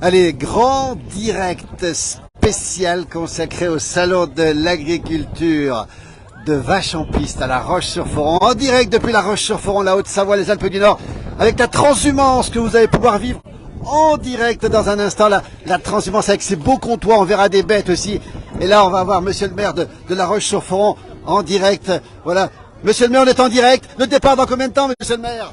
Allez, grand direct spécial consacré au salon de l'agriculture de Vache en Piste à La Roche-sur-Foron, en direct depuis La Roche-sur-Foron, la Haute-Savoie, les Alpes du Nord, avec la transhumance que vous allez pouvoir vivre en direct dans un instant, la transhumance avec ces beaux comptoirs, on verra des bêtes aussi. Et là, on va voir monsieur le maire de La Roche-sur-Foron en direct, voilà. Monsieur le maire, on est en direct. Le départ dans combien de temps, monsieur le maire?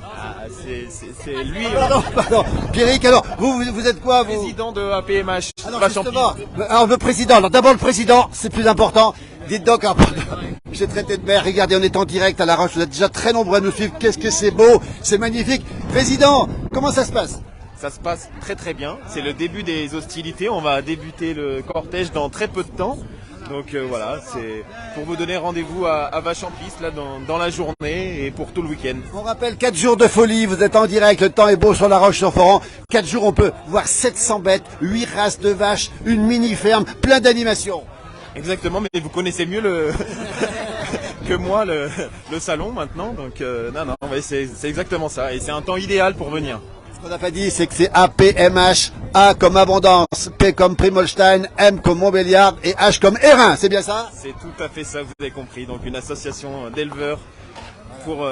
C'est lui. Pardon. Pierrick, alors, vous êtes quoi, vous? Président de APMH. Alors, justement, alors, le président. Alors, d'abord, le président, c'est plus important. Dites donc, alors, pardon, j'ai traité de maire. Regardez, on est en direct à La Roche. Vous êtes déjà très nombreux à nous suivre. Qu'est-ce que c'est beau. C'est magnifique. Président, comment ça se passe? Ça se passe très très bien. C'est le début des hostilités. On va débuter le cortège dans très peu de temps. Donc voilà, c'est pour vous donner rendez-vous à Vache en Piste là, dans la journée et pour tout le week-end. On rappelle 4 jours de folie, vous êtes en direct, le temps est beau sur La Roche-sur-Foron. 4 jours, on peut voir 700 bêtes, 8 races de vaches, une mini-ferme, plein d'animations. Exactement, mais vous connaissez mieux que moi le salon maintenant. Donc non, c'est exactement ça. Et c'est un temps idéal pour venir. Ce qu'on n'a pas dit, c'est que c'est APMH, A comme abondance, P comme Primolstein, M comme Montbéliard et H comme Hérin, c'est bien ça? C'est tout à fait ça, vous avez compris. Donc une association d'éleveurs pour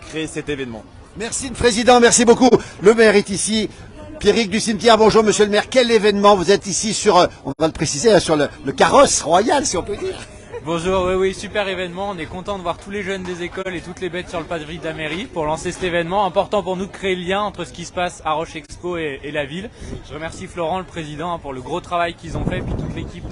créer cet événement. Merci le président, merci beaucoup. Le maire est ici. Pierrick du cimetière, bonjour monsieur le maire. Quel événement? Vous êtes ici sur, on va le préciser, sur le carrosse royal, si on peut dire. Bonjour, oui, super événement. On est content de voir tous les jeunes des écoles et toutes les bêtes sur le parvis de la mairie pour lancer cet événement. Important pour nous de créer le lien entre ce qui se passe à Roche Expo et la ville. Je remercie Florent, le président, pour le gros travail qu'ils ont fait, puis toute l'équipe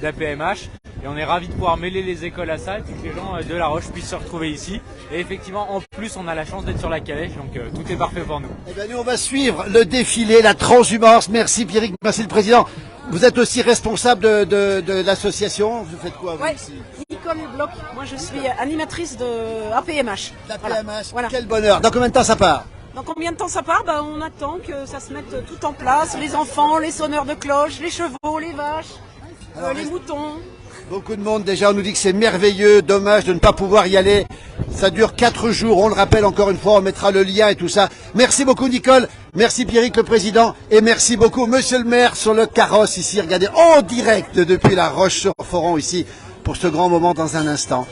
d'APMH. Et on est ravis de pouvoir mêler les écoles à ça et puis que les gens de La Roche puissent se retrouver ici. Et effectivement, en plus, on a la chance d'être sur la calèche, donc tout est parfait pour nous. Eh bien, nous, on va suivre le défilé, la transhumance. Merci Pierrick, merci le président. Vous êtes aussi responsable de l'association. Vous faites quoi, vous, ici? Nicole Bloch. Moi, je suis animatrice de APMH. L'APMH, Voilà. Quel bonheur. Dans combien de temps ça part? Dans combien de temps ça part? On attend que ça se mette tout en place. Les enfants, les sonneurs de cloches, les chevaux, les vaches, les moutons. Beaucoup de monde déjà, on nous dit que c'est merveilleux, dommage de ne pas pouvoir y aller. Ça dure 4 jours, on le rappelle encore une fois, on mettra le lien et tout ça. Merci beaucoup Nicole, merci Pierrick le président et merci beaucoup monsieur le maire sur le carrosse ici. Regardez, en direct depuis La Roche-sur-Foron ici pour ce grand moment dans un instant.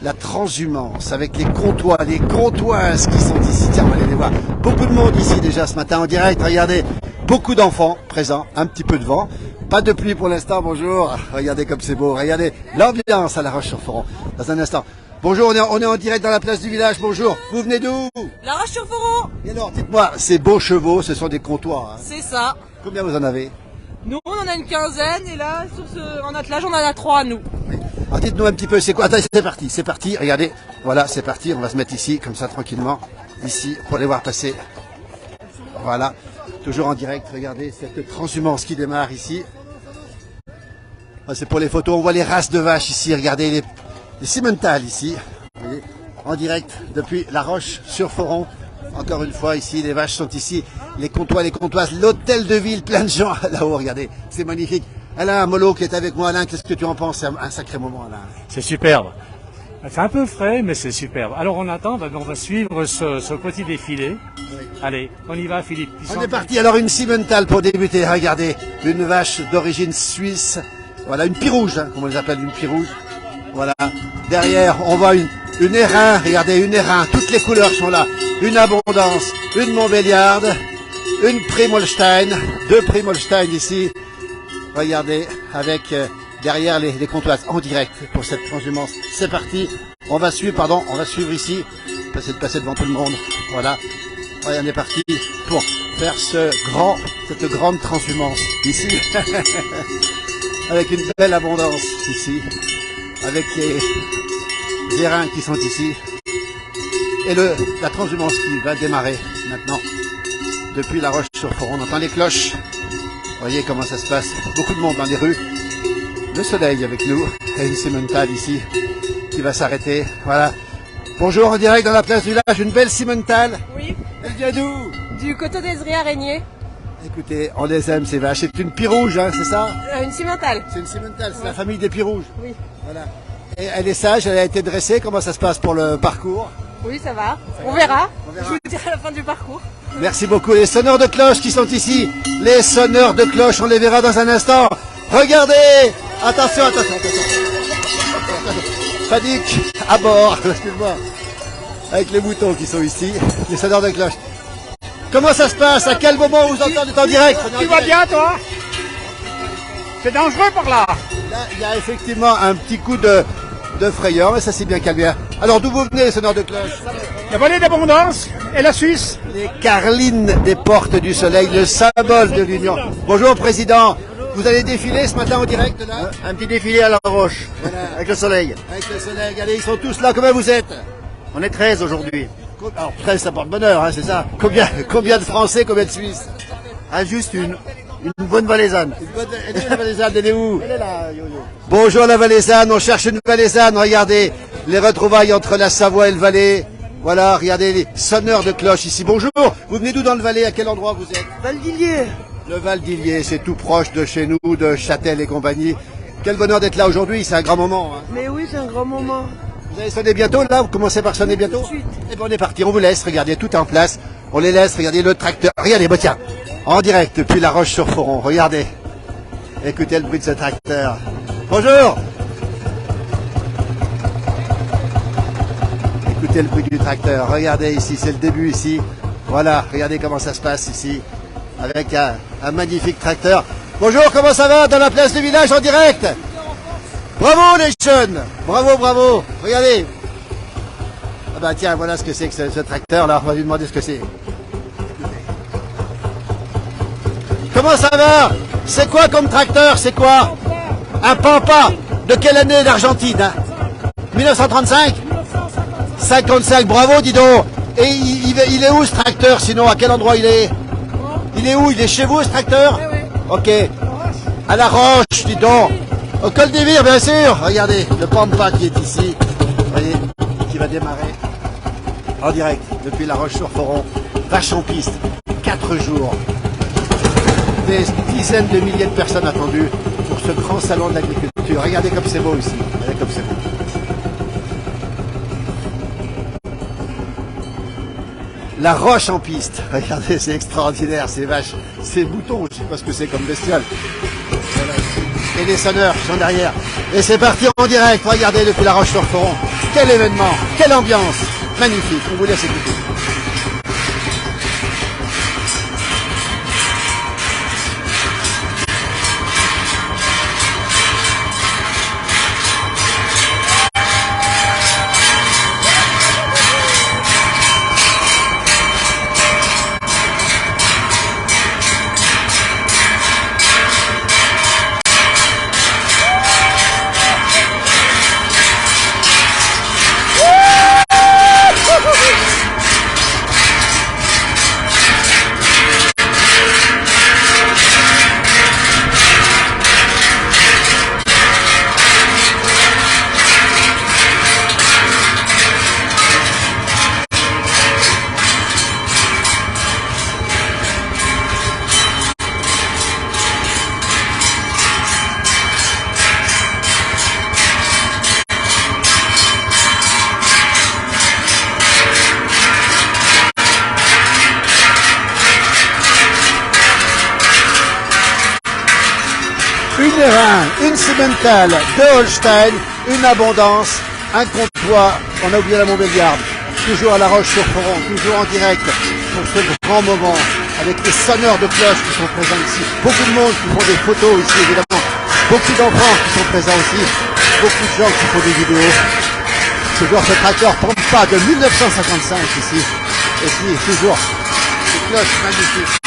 La transhumance avec les comptoirs, les comptoises qui sont ici. Tiens, on va aller les voir. Beaucoup de monde ici déjà ce matin en direct, regardez. Beaucoup d'enfants présents, un petit peu de vent. Pas de pluie pour l'instant, bonjour. Regardez comme c'est beau, regardez l'ambiance à La Roche-sur-Foron. Dans un instant. Bonjour, on est en direct dans la place du village, bonjour. Vous venez d'où? La Roche-sur-Foron. Et alors, dites-moi, ces beaux chevaux, ce sont des comptoirs. Hein. C'est ça. Combien vous en avez? Nous, on en a une quinzaine et là, en attelage, on en a 3 à nous. Oui. Alors dites-nous un petit peu, c'est quoi? Attends, c'est parti, regardez. Voilà, c'est parti, on va se mettre ici, comme ça, tranquillement. Ici, pour les voir passer. Voilà, toujours en direct, regardez cette transhumance qui démarre ici. C'est pour les photos, on voit les races de vaches ici, regardez les cimentales ici, vous voyez, en direct depuis La Roche-sur-Foron. Encore une fois ici, les vaches sont ici, les comptoirs, les comptoises, l'hôtel de ville, plein de gens là-haut, regardez, c'est magnifique. Alain Molo qui est avec moi, Alain, qu'est-ce que tu en penses? C'est un sacré moment, Alain. C'est superbe. C'est un peu frais, mais c'est superbe. Alors on attend, on va suivre ce petit défilé. Oui. Allez, on y va Philippe. On est parti, alors une cimentale pour débuter, regardez, une vache d'origine suisse. Voilà, une pirouge, hein, comme on les appelle, une pirouge. Voilà. Derrière, on voit une Hérin. Regardez, une Hérin. Toutes les couleurs sont là. Une abondance, une Montbéliarde, une Primolstein, 2 Primolstein ici. Regardez, avec derrière les comptoirs en direct pour cette transhumance. C'est parti. On va suivre ici. Passer devant tout le monde. Voilà. Ouais, on est parti pour faire cette grande transhumance ici. Avec une belle abondance ici, avec les Hérins qui sont ici, et la transhumance qui va démarrer maintenant, depuis La Roche-sur-Foron. On entend les cloches, vous voyez comment ça se passe, beaucoup de monde dans les rues, le soleil avec nous, et une cimentale ici, qui va s'arrêter, voilà. Bonjour, en direct dans la place du village, une belle cimentale. Oui. Elle vient d'où? Du coteau d'Ezri Araignée. Écoutez, on les aime ces vaches. C'est une pirouge, hein, c'est ça? Une cimentale. C'est une cimentale, c'est la famille des pirouges. Oui. Voilà. Et elle est sage, elle a été dressée. Comment ça se passe pour le parcours? Oui, ça va. On verra. Je vous dirai à la fin du parcours. Merci beaucoup. Les sonneurs de cloche qui sont ici. Les sonneurs de cloche, on les verra dans un instant. Regardez. Attention, attention, attention. Panique à bord. Excuse-moi. Avec les moutons qui sont ici. Les sonneurs de cloche. Comment ça se passe? À quel moment vous entendez en direct? Tu vas bien, toi? C'est dangereux par là. Là, il y a effectivement un petit coup de frayeur, mais ça c'est bien calmé. Alors d'où vous venez, les sonneurs de cloche? La vallée d'Abondance et la Suisse. Les carlines des Portes du Soleil, le symbole de l'Union. Bonjour, Président. Vous allez défiler ce matin en direct là? Un petit défilé à la roche, Voilà. avec le soleil. Avec le soleil. Regardez, ils sont tous là. Combien vous êtes? On est 13 aujourd'hui. Alors 13, ça porte bonheur, hein, c'est ça. Combien de Français, combien de Suisses? Ah, juste une bonne valaisanne. Elle est où, la Valaisanne? Elle est où? Elle est là, Yo-Yo. Bonjour la Valaisanne, on cherche une Valaisanne. Regardez, les retrouvailles entre la Savoie et le Valais. Voilà, regardez les sonneurs de cloche ici. Bonjour, vous venez d'où dans le Valais? À quel endroit vous êtes? Val d'Illier. Le Val d'Illier, c'est tout proche de chez nous, de Châtel et compagnie. Quel bonheur d'être là aujourd'hui, c'est un grand moment. Hein. Mais oui, c'est un grand moment. Vous allez sonner bientôt là? Vous commencez par sonner bientôt? Tout de suite. Eh bien on est parti, on vous laisse, regardez, tout est en place. On les laisse, regardez le tracteur. Regardez, bah tiens, en direct depuis La Roche-sur-Foron, regardez. Écoutez le bruit de ce tracteur. Bonjour! Écoutez le bruit du tracteur, regardez ici, c'est le début ici. Voilà, regardez comment ça se passe ici. Avec un magnifique tracteur. Bonjour, comment ça va dans la place du village en direct? Bravo les jeunes! Bravo, bravo! Regardez! Ah bah tiens, voilà ce que c'est que ce tracteur là, on va lui demander ce que c'est. Comment ça va? C'est quoi comme tracteur? C'est quoi? Un Pampa! De quelle année d'Argentine? Hein? 1935? 55, bravo dis donc! Et il est où ce tracteur sinon? À quel endroit il est? Il est où? Il est chez vous ce tracteur? Ok. À La Roche, dis donc! Au col des Vires, bien sûr. Regardez, le Pampa qui est ici. Vous voyez, qui va démarrer en direct depuis La Roche-sur-Foron. Vache en piste, 4 jours. Des dizaines de milliers de personnes attendues pour ce grand salon de l'agriculture. Regardez comme c'est beau ici. Regardez comme c'est beau. La roche en piste. Regardez, c'est extraordinaire, ces vaches, ces moutons, je sais pas ce que c'est comme bestiole. Voilà. Et les sonneurs qui sont derrière. Et c'est parti en direct, regardez depuis La Roche-sur-Foron. Quel événement, quelle ambiance, magnifique, on vous laisse écouter. Une Hérin, une Cimental, deux Holstein, une Abondance, un Comtois, on a oublié la Montbéliarde, toujours à La Roche-sur-Foron, toujours en direct pour ce grand moment, avec les sonneurs de cloches qui sont présents ici, beaucoup de monde qui font des photos ici évidemment, beaucoup d'enfants qui sont présents aussi, beaucoup de gens qui font des vidéos, toujours ce tracteur Pampa de 1955 ici, et puis toujours ces cloches magnifiques.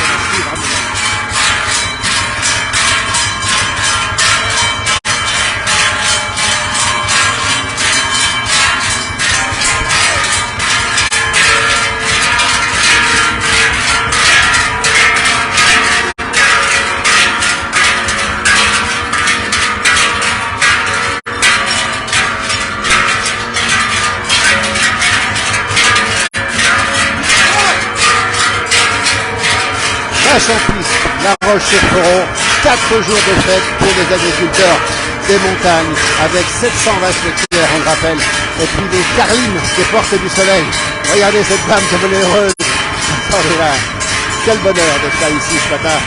Vache en piste, La Roche-sur-Foron, 4 jours de fête pour les agriculteurs des montagnes, avec 700 vaches laitières, on le rappelle, et puis les carlines des Portes du Soleil. Regardez cette dame comme elle est heureuse. Attendez là. quel bonheur d'être là ici ce matin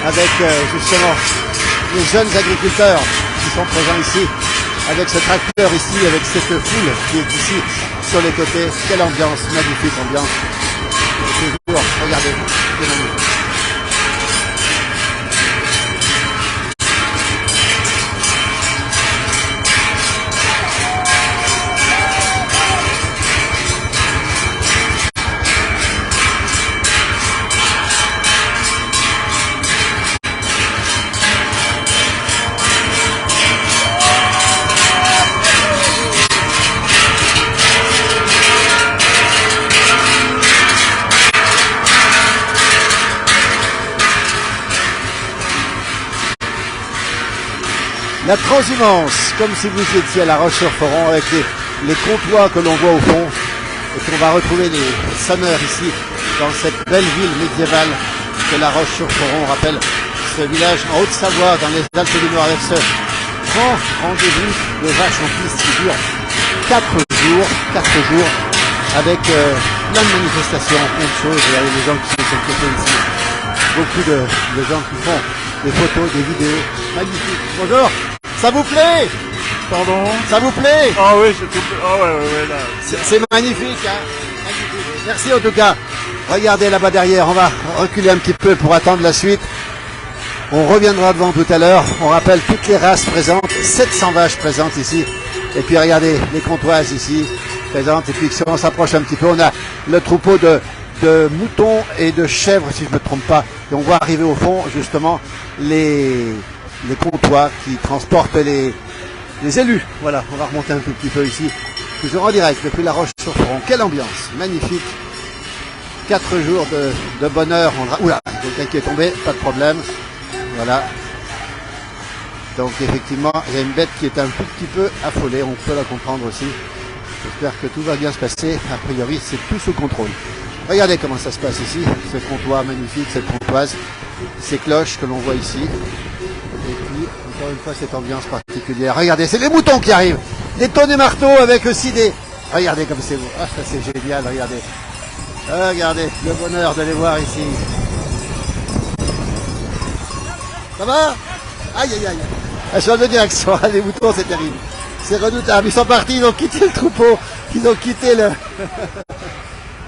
avec justement les jeunes agriculteurs qui sont présents ici, avec ce tracteur ici, avec cette foule qui est ici sur les côtés. Quelle ambiance, magnifique ambiance. Toujours, regardez, c'est magnifique. La transhumance, comme si vous étiez à La Roche-sur-Foron avec les comptoirs que l'on voit au fond et qu'on va retrouver les sonneurs ici dans cette belle ville médiévale que La Roche-sur-Foron. On rappelle ce village en Haute-Savoie dans les Alpes du Nord avec ce grand rendez-vous de vaches en piste qui dure 4 jours avec plein de manifestations, plein de choses. Il y a des gens qui sont sur le côté ici, beaucoup de gens qui font des photos, des vidéos magnifiques. Bonjour, ça vous plaît? Pardon? Ça vous plaît? Ah oui, c'est tout. Ah ouais, là. C'est magnifique, hein? Magnifique. Merci en tout cas. Regardez là-bas derrière, on va reculer un petit peu pour attendre la suite. On reviendra devant tout à l'heure. On rappelle toutes les races présentes, 700 vaches présentes ici. Et puis regardez les comptoises ici présentes. Et puis si on s'approche un petit peu, on a le troupeau de moutons et de chèvres, si je ne me trompe pas. Et on voit arriver au fond, justement, les comptoirs qui transportent les élus. Voilà, on va remonter un tout petit peu ici. Toujours en direct depuis La Roche-sur-Foron. Quelle ambiance, magnifique. 4 jours de bonheur. Oula, quelqu'un qui est tombé, pas de problème. Voilà. Donc effectivement, il y a une bête qui est un tout petit peu affolée. On peut la comprendre aussi. J'espère que tout va bien se passer. A priori, c'est tout sous contrôle. Regardez comment ça se passe ici. Ce comptoir magnifique, cette comptoise. Ces cloches que l'on voit ici. Et puis, encore une fois, cette ambiance particulière. Regardez, c'est les moutons qui arrivent. Des tonnes et marteaux avec aussi des... Regardez comme c'est beau. Ah, ça c'est génial, regardez. Regardez, le bonheur de les voir ici. Ça va? Aïe, aïe, aïe. Elle change de direction. Les moutons, c'est terrible. C'est redoutable. Ils sont partis, ils ont quitté le troupeau. Ils ont quitté le...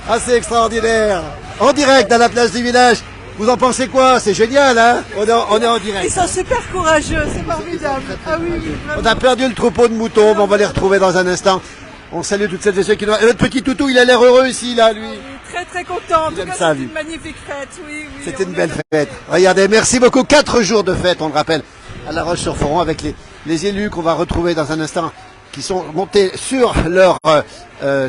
Ah, c'est extraordinaire. En direct, à la place du village. Vous en pensez quoi? C'est génial, hein? On est en direct. Ils sont super courageux, c'est formidable. Ah oui, oui, On a perdu le troupeau de moutons, mais on va les retrouver dans un instant. On salue toutes celles et ceux qui nous... Et notre petit toutou, il a l'air heureux ici, là, lui. très très content. En tout aime cas, ça, c'est lui. une magnifique fête. Oui, oui. C'était une belle fête. Regardez, merci beaucoup. 4 jours de fête, on le rappelle, à La Roche-sur-Foron, avec les élus qu'on va retrouver dans un instant, qui sont montés sur leur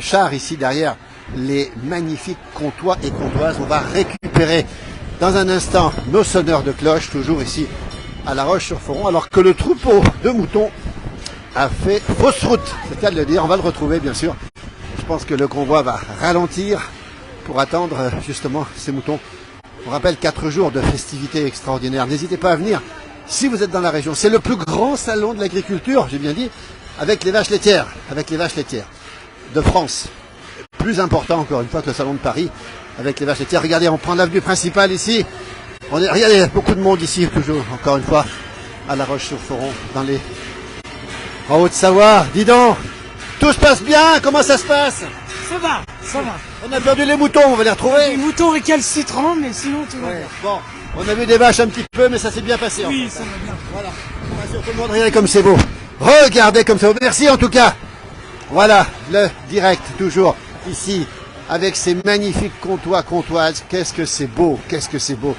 char ici derrière, les magnifiques comptoirs et comptoises. On va récupérer dans un instant nos sonneurs de cloche, toujours ici à La Roche-sur-Foron, alors que le troupeau de moutons a fait fausse route. C'est le cas de le dire, on va le retrouver bien sûr. Je pense que le convoi va ralentir pour attendre justement ces moutons. On rappelle 4 jours de festivités extraordinaires. N'hésitez pas à venir si vous êtes dans la région. C'est le plus grand salon de l'agriculture, j'ai bien dit, avec les vaches laitières, de France. Plus important encore une fois que le salon de Paris avec les vaches laitières. Regardez, on prend l'avenue principale ici. Regardez, il y a beaucoup de monde ici, toujours, encore une fois, à La Roche-sur-Foron, en Haute-Savoie. Dis donc, tout se passe bien? Comment ça se passe? Ça va, ça va. On a perdu les moutons, on va les retrouver. Les moutons récalcitrants, mais sinon tout va bien. Bon, on a vu des vaches un petit peu, mais ça s'est bien passé. Oui, en fait. ça va bien. Voilà, on rassure tout le monde. Regardez comme c'est beau. Regardez comme c'est beau. Merci en tout cas. Voilà, le direct, toujours ici, avec ces magnifiques comptoirs, comptoises. Qu'est-ce que c'est beau, qu'est-ce que c'est beau.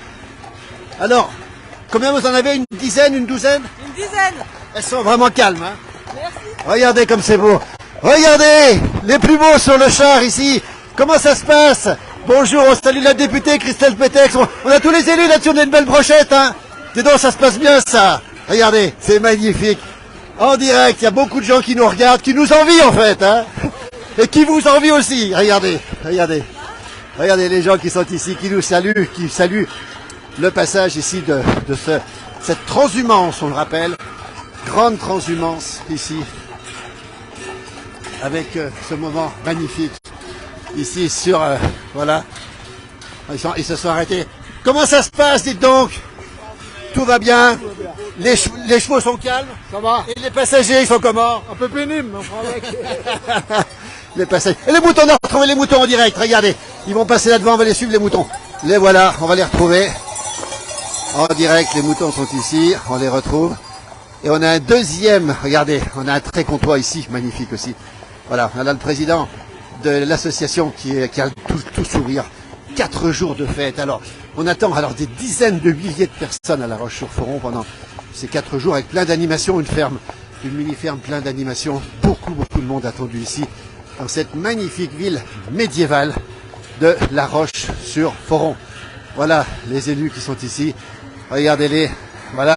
Alors, combien vous en avez? Une dizaine, une douzaine? Une dizaine. Elles sont vraiment calmes, hein? Merci. Regardez comme c'est beau. Regardez, les plus beaux sur le char ici. Comment ça se passe? Bonjour, on salue la députée Christelle Pétex. On a tous les élus là-dessus, on a une belle brochette, hein? Dis donc, ça se passe bien, ça. Regardez, c'est magnifique. En direct, il y a beaucoup de gens qui nous regardent, qui nous envient en fait, hein? Et qui vous envient aussi. Regardez, regardez. Regardez les gens qui sont ici, qui nous saluent, qui saluent le passage ici de cette transhumance, on le rappelle. Grande transhumance ici. Avec ce moment magnifique. Ici sur, voilà. Ils se sont arrêtés. Comment ça se passe, dites donc? Tout va bien? Les chevaux sont calmes? Ça va? Et les passagers, ils sont comment? Un peu pénible, mais on prend avec. Les passagers. Et les moutons, on a retrouvé les moutons en direct, regardez. Ils vont passer là-devant, on va les suivre, les moutons. Les voilà, on va les retrouver. En direct, les moutons sont ici, on les retrouve. Et on a un deuxième, regardez, on a un très comptoir ici, magnifique aussi. Voilà, on a là le président de l'association qui a tout sourire. 4 jours de fête. Alors, on attend alors des dizaines de milliers de personnes à La Roche-sur-Foron pendant ces 4 jours avec plein d'animations, une mini-ferme plein d'animations. Beaucoup de monde attendu ici, dans cette magnifique ville médiévale de La Roche-sur-Foron. Voilà les élus qui sont ici. Regardez-les. Voilà.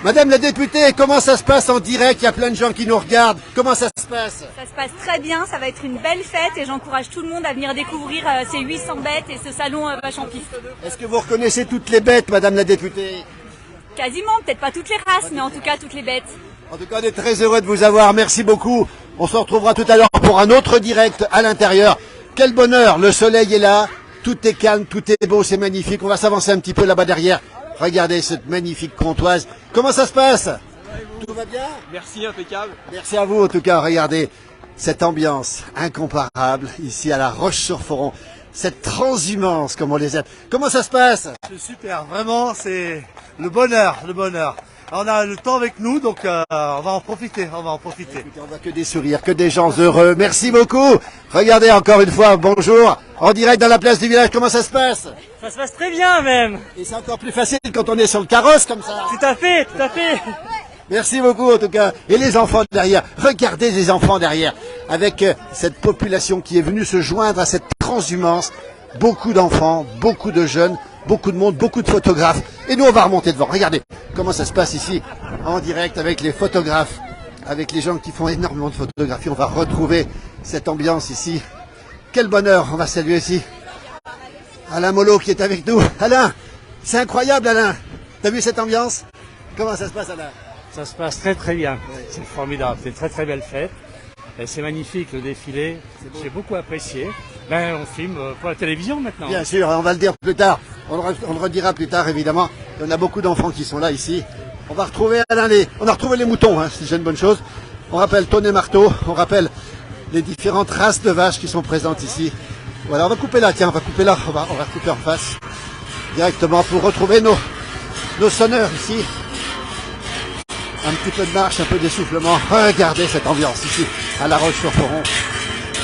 Madame la députée, comment ça se passe en direct? Il y a plein de gens qui nous regardent. Comment ça se passe? Ça se passe très bien, ça va être une belle fête et j'encourage tout le monde à venir découvrir ces 800 bêtes et ce salon vache en piste. Est-ce que vous reconnaissez toutes les bêtes, madame la députée? Quasiment, peut-être pas toutes les races, mais en tout cas toutes les bêtes. En tout cas, on est très heureux de vous avoir. Merci beaucoup. On se retrouvera tout à l'heure pour un autre direct à l'intérieur. Quel bonheur, le soleil est là, tout est calme, tout est beau, c'est magnifique. On va s'avancer un petit peu là-bas derrière. Regardez cette magnifique comptoise. Comment ça se passe? Tout va bien? Merci, impeccable. Merci à vous en tout cas. Regardez cette ambiance incomparable ici à La Roche-sur-Foron. Cette transhumance comme on les aime. Comment ça se passe? C'est super, vraiment c'est le bonheur. On a le temps avec nous, donc on va en profiter, Écoutez, on voit que des sourires, que des gens heureux. Merci beaucoup. Regardez encore une fois, bonjour. En direct dans la place du village, comment ça se passe? Ça se passe très bien même. Et c'est encore plus facile quand on est sur le carrosse comme ça. Tout à fait. Merci beaucoup en tout cas. Et les enfants derrière, regardez les enfants derrière. Avec cette population qui est venue se joindre à cette transhumance. Beaucoup d'enfants, beaucoup de jeunes, beaucoup de monde, beaucoup de photographes. Et nous on va remonter devant. Regardez comment ça se passe ici en direct avec les photographes, avec les gens qui font énormément de photographies. On va retrouver cette ambiance ici. Quel bonheur. On va saluer ici Alain Mollo qui est avec nous. Alain, c'est incroyable Alain. T'as vu cette ambiance? Comment ça se passe Alain? Ça se passe très bien. C'est formidable. C'est une très belle fête. Et c'est magnifique le défilé. J'ai beaucoup apprécié. On filme pour la télévision maintenant. Bien sûr, on va le dire plus tard. On le redira plus tard évidemment. Et on a beaucoup d'enfants qui sont là ici. On va retrouver Alain on a retrouvé les moutons, hein, c'est déjà une bonne chose. On rappelle tonnet marteau, on rappelle les différentes races de vaches qui sont présentes ici. Voilà, on va couper là, tiens, on va couper là, on va couper en face. Directement pour retrouver nos sonneurs ici. Un petit peu de marche, un peu d'essoufflement. Regardez cette ambiance ici, à La Roche-sur-Foron.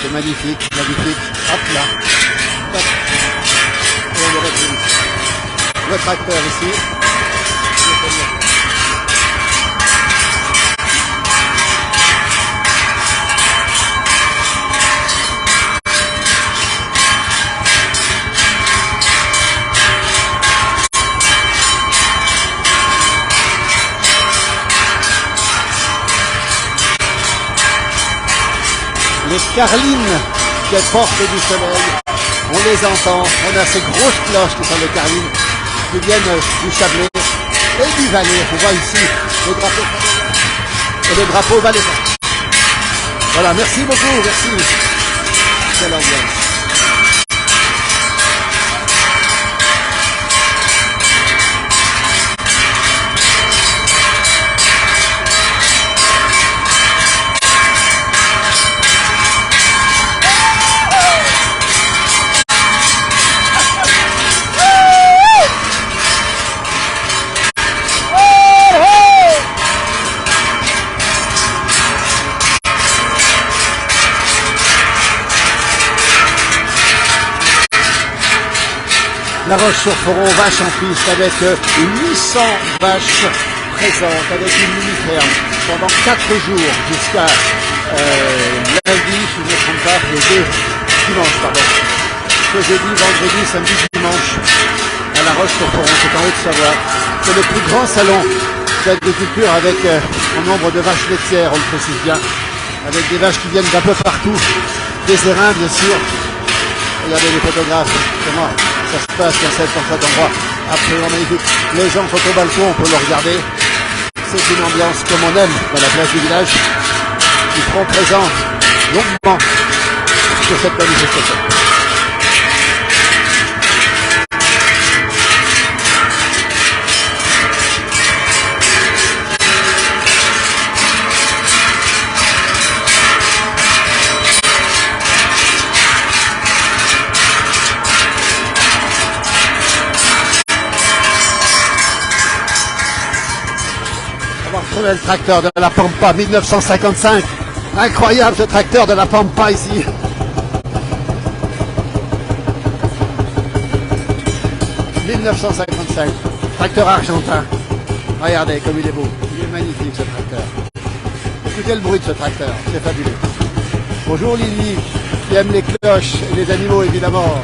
C'est magnifique. Hop là. Hop. Et on le retrouve ici. Le tracteur ici. Les carlines qui portent du soleil, on les entend, on a ces grosses cloches qui sont les carlines, qui viennent du Chablais et du Valais. On voit ici le drapeau et le drapeau valaisan. Voilà, merci beaucoup, merci. Quelle ambiance. La Roche-sur-Foron, vache en piste avec 800 vaches présentes, avec une mini-ferme pendant 4 jours jusqu'à lundi, si je ne me trompe pas, dimanche, pardon. Ce jeudi, vendredi, samedi, dimanche à La Roche-sur-Foron, c'est en Haute-Savoie. C'est le plus grand salon d'agriculture avec un nombre de vaches laitières, on le précise bien, avec des vaches qui viennent d'un peu partout, des airains bien sûr. Regardez les photographes, comment ça se passe dans cet endroit absolument magnifique. Les gens sont au balcon, on peut le regarder. C'est une ambiance comme on aime dans la place du village. Ils seront présents longuement sur cette manifestation. très bel tracteur de la Pampa 1955. Incroyable ce tracteur de la Pampa ici. « 1955, tracteur argentin. Regardez comme il est beau, il est magnifique ce tracteur. Écoutez le bruit de ce tracteur, c'est fabuleux. Bonjour Lily, qui aime les cloches et les animaux évidemment.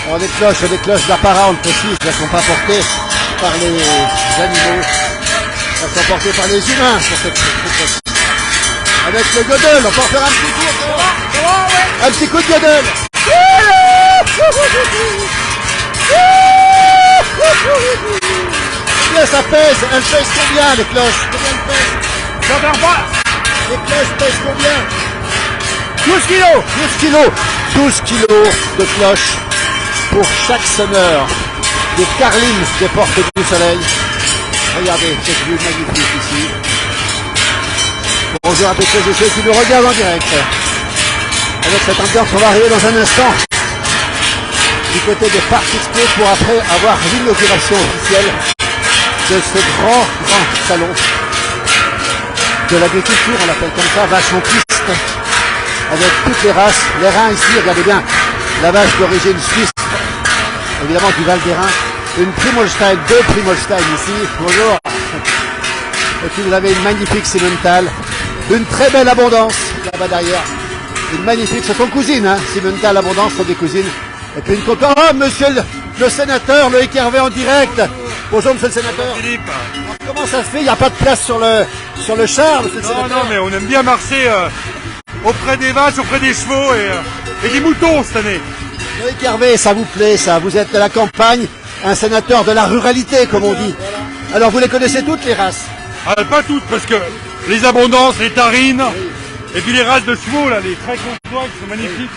Alors des cloches d'apparence aussi, elles ne sont pas portées par les animaux, elles sont portées par les humains pour cette cloche. Avec le godel, on peut en faire un petit tour. Un petit coup de godel. Combien ça pèse? Elles pèsent combien les cloches? Combien elles pèsent? J'en perds pas. Les cloches pèsent combien? 12 kilos. 12 kilos. 12 kilos de cloches pour chaque sonneur des carlines des Portes du Soleil. Regardez cette vue magnifique ici. Bonjour à toutes celles et ceux qui nous regardent en direct. Avec cette ambiance, on va arriver dans un instant du côté des Parcs Expo pour après avoir l'inauguration officielle de ce grand salon de l'agriculture, on l'appelle comme ça, vache en piste, avec toutes les races, les reins ici, regardez bien, la vache d'origine suisse, évidemment du Val des Reins, une Primolstein, deux Primolstein ici, bonjour, et puis vous avez une magnifique Simmental, une très belle abondance là-bas derrière, une magnifique, ce sont cousines, hein, Simmental, abondance, sont des cousines. Et puis une comptoir. Ah, monsieur le sénateur, Loïc Hervé en direct. Bonjour, monsieur le sénateur. Philippe. Comment ça se fait? Il n'y a pas de place sur le char, monsieur le sénateur? Non, mais on aime bien marcher auprès des vaches, auprès des chevaux et des moutons cette année. Loïc Hervé, ça vous plaît, ça? Vous êtes de la campagne, un sénateur de la ruralité, comme on dit. Alors, vous les connaissez toutes, les races? Ah, pas toutes, parce que les abondances, les tarines, et puis les races de chevaux, là, les très comtois qui sont magnifiques.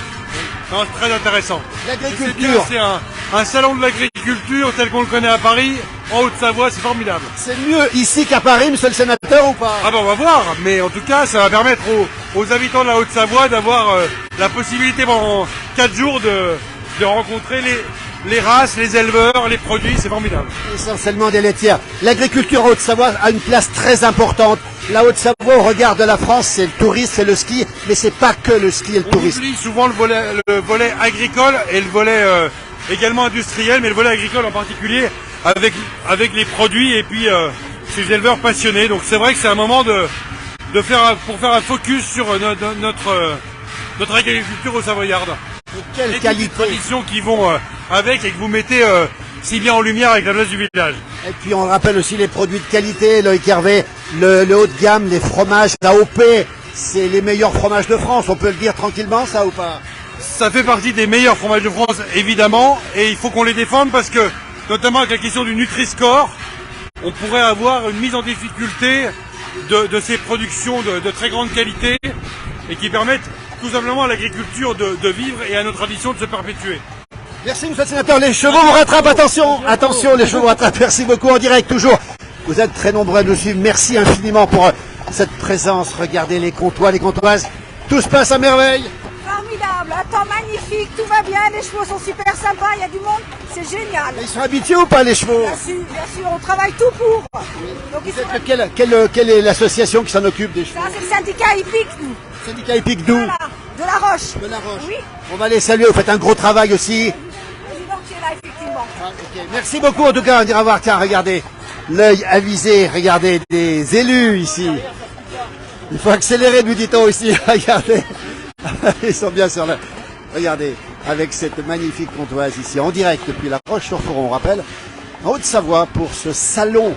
Non, c'est très intéressant. L'agriculture. C'est un salon de l'agriculture tel qu'on le connaît à Paris, en Haute-Savoie, c'est formidable. C'est mieux ici qu'à Paris, monsieur le sénateur, ou pas? Ah ben on va voir, mais en tout cas, ça va permettre aux habitants de la Haute-Savoie d'avoir la possibilité pendant 4 jours de rencontrer les races, les éleveurs, les produits, c'est formidable. Essentiellement des laitières. L'agriculture en Haute-Savoie a une place très importante. La Haute-Savoie, au regard de la France, c'est le tourisme, c'est le ski, mais c'est pas que le ski et le tourisme. On oublie souvent le volet agricole et le volet également industriel, mais le volet agricole en particulier, avec les produits et puis ces éleveurs passionnés. Donc c'est vrai que c'est un moment pour faire un focus sur notre agriculture au Savoyarde. Quelle et qualité. les traditions qui vont avec et que vous mettez si bien en lumière avec la place du village. Et puis on rappelle aussi les produits de qualité, Loïc Hervé, le haut de gamme, les fromages, l'AOP, c'est les meilleurs fromages de France, on peut le dire tranquillement ça ou pas? Ça fait partie des meilleurs fromages de France évidemment, et il faut qu'on les défende parce que, notamment avec la question du Nutri-Score, on pourrait avoir une mise en difficulté de ces productions de très grande qualité et qui permettent tout simplement à l'agriculture de vivre et à nos traditions de se perpétuer. Merci monsieur le sénateur, les chevaux vous rattrapent, attention, attention, les chevaux vous rattrapent, merci beaucoup en direct toujours. Vous êtes très nombreux à nous suivre, merci infiniment pour cette présence, regardez les comptoirs, les comptoises, tout se passe à merveille. Formidable, un temps magnifique, tout va bien, les chevaux sont super sympas, il y a du monde, c'est génial. Ils sont habitués ou pas les chevaux? Bien sûr, on travaille tout pour. Donc, Quelle est l'association qui s'en occupe des chevaux? Ça, c'est le syndicat hippique, nous. Syndicat hippique d'où? Voilà, de La Roche. De La Roche. Oui. On va les saluer, vous faites un gros travail aussi. Le président qui est là, effectivement. Okay. Merci beaucoup en tout cas, on ira voir, tiens, regardez, l'œil avisé, regardez, des élus ici. Il faut accélérer, nous dit-on ici, regardez. Ils sont bien sur le... Regardez, avec cette magnifique comptoise ici, en direct depuis la Roche-sur-Foron, on rappelle, en Haute-Savoie, pour ce salon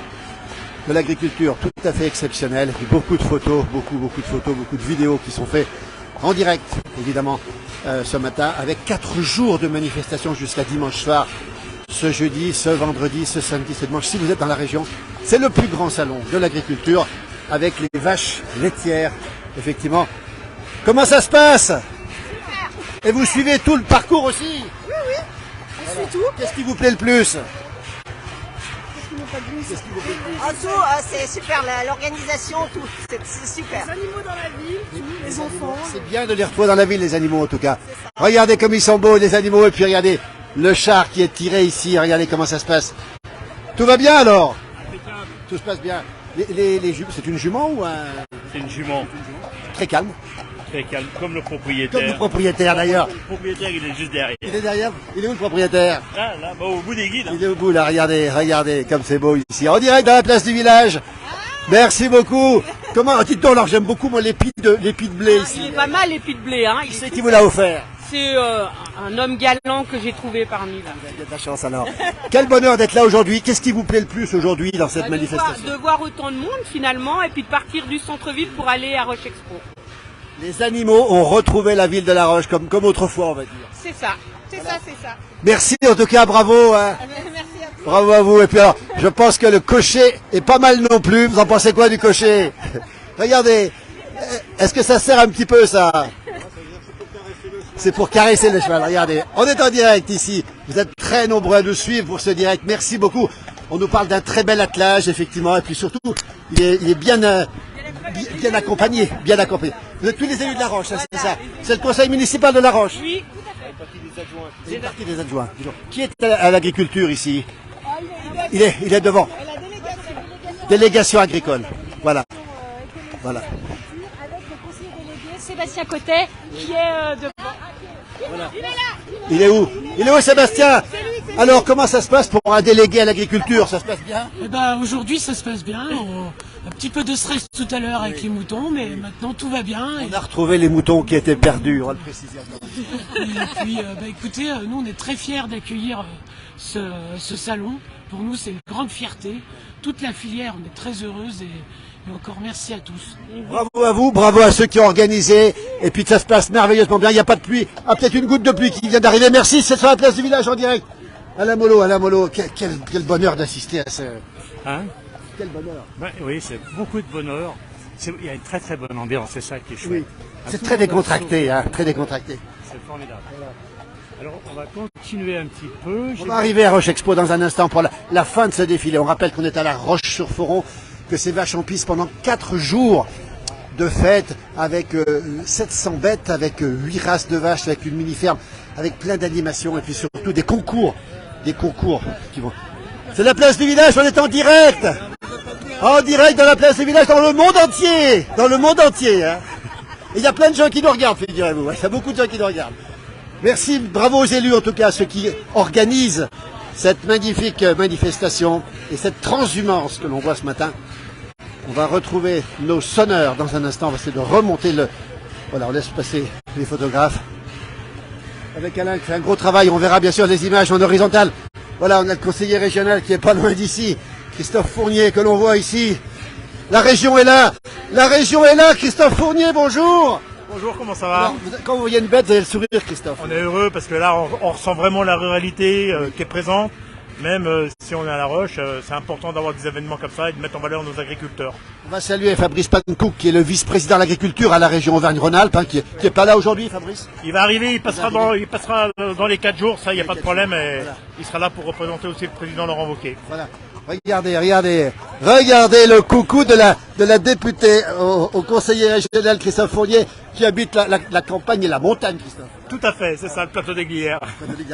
de l'agriculture tout à fait exceptionnel. Beaucoup de photos, beaucoup de photos, beaucoup de vidéos qui sont faites en direct, évidemment, ce matin, avec 4 jours de manifestation jusqu'à dimanche soir. Ce jeudi, ce vendredi, ce samedi, ce dimanche, si vous êtes dans la région, c'est le plus grand salon de l'agriculture avec les vaches laitières, effectivement. Comment ça se passe? Et vous suivez tout le parcours aussi? Oui, oui, on suit tout. Qu'est-ce qui vous plaît le plus? Qu'est-ce qui vous plaît le plus? En tout, c'est super, l'organisation, tout, c'est super. Les animaux dans la ville, les enfants. C'est bien de les retrouver dans la ville, les animaux en tout cas. Regardez comme ils sont beaux, les animaux, et puis regardez le char qui est tiré ici, regardez comment ça se passe. Tout va bien alors? Tout se passe bien. C'est une jument ou un... C'est une jument. Très calme. Très calme, comme le propriétaire. Comme le propriétaire d'ailleurs. Le propriétaire, il est juste derrière. Il est derrière? Il est où le propriétaire? Là, bah, au bout des guides. Il est au bout là, regardez comme c'est beau ici. En direct dans la place du village. Merci beaucoup. Comment, dites donc, alors j'aime beaucoup moi l'épi de blé ici. Il est pas mal l'épi de blé, hein. Qui c'est qui vous l'a offert? C'est un homme galant que j'ai trouvé parmi là. Vous avez de la chance alors. Quel bonheur d'être là aujourd'hui. Qu'est-ce qui vous plaît le plus aujourd'hui dans cette manifestation? De voir autant de monde finalement et puis de partir du centre-ville pour aller à Roche Expo. Les animaux ont retrouvé la ville de La Roche comme autrefois on va dire. C'est ça, c'est ça, c'est ça. Merci en tout cas, bravo. Hein. Merci à vous. Bravo à vous. Et puis alors, je pense que le cocher est pas mal non plus. Vous en pensez quoi du cocher? Regardez, est-ce que ça sert un petit peu ça? C'est pour caresser le cheval, regardez. On est en direct ici. Vous êtes très nombreux à nous suivre pour ce direct. Merci beaucoup. On nous parle d'un très bel attelage, effectivement. Et puis surtout, il est bien accompagné. Bien accompagné. Vous êtes tous les élus de La Roche, hein, c'est ça? C'est le conseil municipal de La Roche? Oui. C'est une partie des adjoints. Qui est à l'agriculture ici? Il est devant. Délégation agricole. Voilà. Voilà. Sébastien Cotet qui est devant. Voilà. Il est où? Il est où Sébastien? Alors comment ça se passe pour un délégué à l'agriculture? Ça se passe bien? Eh ben, aujourd'hui ça se passe bien. Un petit peu de stress tout à l'heure avec les moutons, mais maintenant tout va bien. On a retrouvé les moutons qui étaient perdus, on va le préciser. Et puis écoutez, nous on est très fiers d'accueillir ce salon. Pour nous c'est une grande fierté. Toute la filière, on est très heureuse et encore merci à tous. Bravo à vous, bravo à ceux qui ont organisé. Et puis ça se passe merveilleusement bien. Il n'y a pas de pluie. Ah, peut-être une goutte de pluie qui vient d'arriver. Merci, c'est sur la place du village en direct. Alain Mollo. Quel bonheur d'assister à ce... Hein? Quel bonheur. Ben, oui, c'est beaucoup de bonheur. Il y a une très très bonne ambiance, c'est ça qui est chouette. Oui. C'est très décontracté, hein, très décontracté. C'est formidable. Voilà. Alors on va continuer un petit peu. On va arriver à Roche Expo dans un instant pour la fin de ce défilé. On rappelle qu'on est à la Roche-sur-Foron, que c'est vache en piste pendant 4 jours de fête avec 700 bêtes, avec 8 races de vaches, avec une mini-ferme, avec plein d'animations et puis surtout des concours qui vont... C'est la place du village, on est en direct dans la place du village dans le monde entier hein. Et il y a plein de gens qui nous regardent, figurez-vous, il y a beaucoup de gens qui nous regardent. Merci, bravo aux élus en tout cas, ceux qui organisent cette magnifique manifestation et cette transhumance que l'on voit ce matin. On va retrouver nos sonneurs dans un instant, on va essayer de remonter le... Voilà, on laisse passer les photographes. Avec Alain qui fait un gros travail, on verra bien sûr les images en horizontale. Voilà, on a le conseiller régional qui est pas loin d'ici, Christophe Fournier, que l'on voit ici. La région est là, Christophe Fournier, bonjour. Bonjour, comment ça va? Alors, quand vous voyez une bête, vous avez le sourire, Christophe. On est heureux parce que là, on ressent vraiment la ruralité qui est présente. Même si on est à La Roche, c'est important d'avoir des événements comme ça et de mettre en valeur nos agriculteurs. On va saluer Fabrice Pankouk, qui est le vice-président de l'agriculture à la région Auvergne-Rhône-Alpes, hein, qui est pas là aujourd'hui, Fabrice. Il va arriver, il passera dans les 4 jours, ça, il n'y a pas de problème. Et voilà. Il sera là pour représenter aussi le président Laurent Wauquiez. Voilà. Regardez le coucou de la députée au conseiller régional Christophe Fournier, qui habite la campagne et la montagne, Christophe. Tout à fait, c'est ça, le plateau des Glières.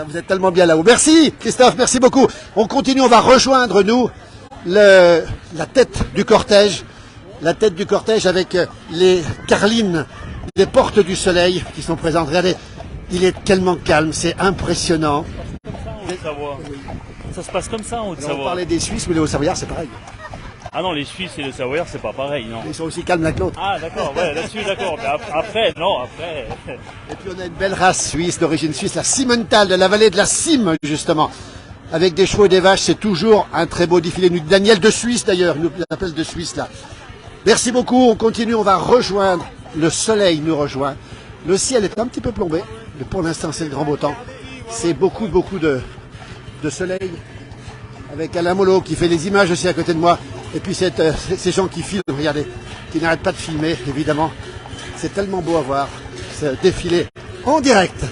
Vous êtes tellement bien là-haut. Merci Christophe, merci beaucoup. On continue, on va rejoindre nous la tête du cortège avec les carlines des portes du soleil qui sont présentes. Regardez, il est tellement calme, c'est impressionnant. Ça se passe comme ça en Haute-Savoie. On parlait des Suisses, mais les Hauts-Savoyards, c'est pareil. Ah non, les Suisses et les Savoyards, c'est pas pareil, non. Ils sont aussi calmes l'un que l'autre. Ah d'accord, ouais, là-dessus, d'accord. Mais après. Et puis on a une belle race suisse, d'origine suisse, la Simmental, de la vallée de la Cime, justement. Avec des chevaux et des vaches, c'est toujours un très beau défilé. Daniel de Suisse, d'ailleurs, il nous appelle de Suisse, là. Merci beaucoup, on continue, on va rejoindre. Le soleil nous rejoint. Le ciel est un petit peu plombé, mais pour l'instant, c'est le grand beau temps. C'est beaucoup de soleil. Avec Alain Mollo qui fait les images aussi à côté de moi. Et puis ces gens qui filment, regardez, qui n'arrêtent pas de filmer, évidemment. C'est tellement beau à voir, ce défilé en direct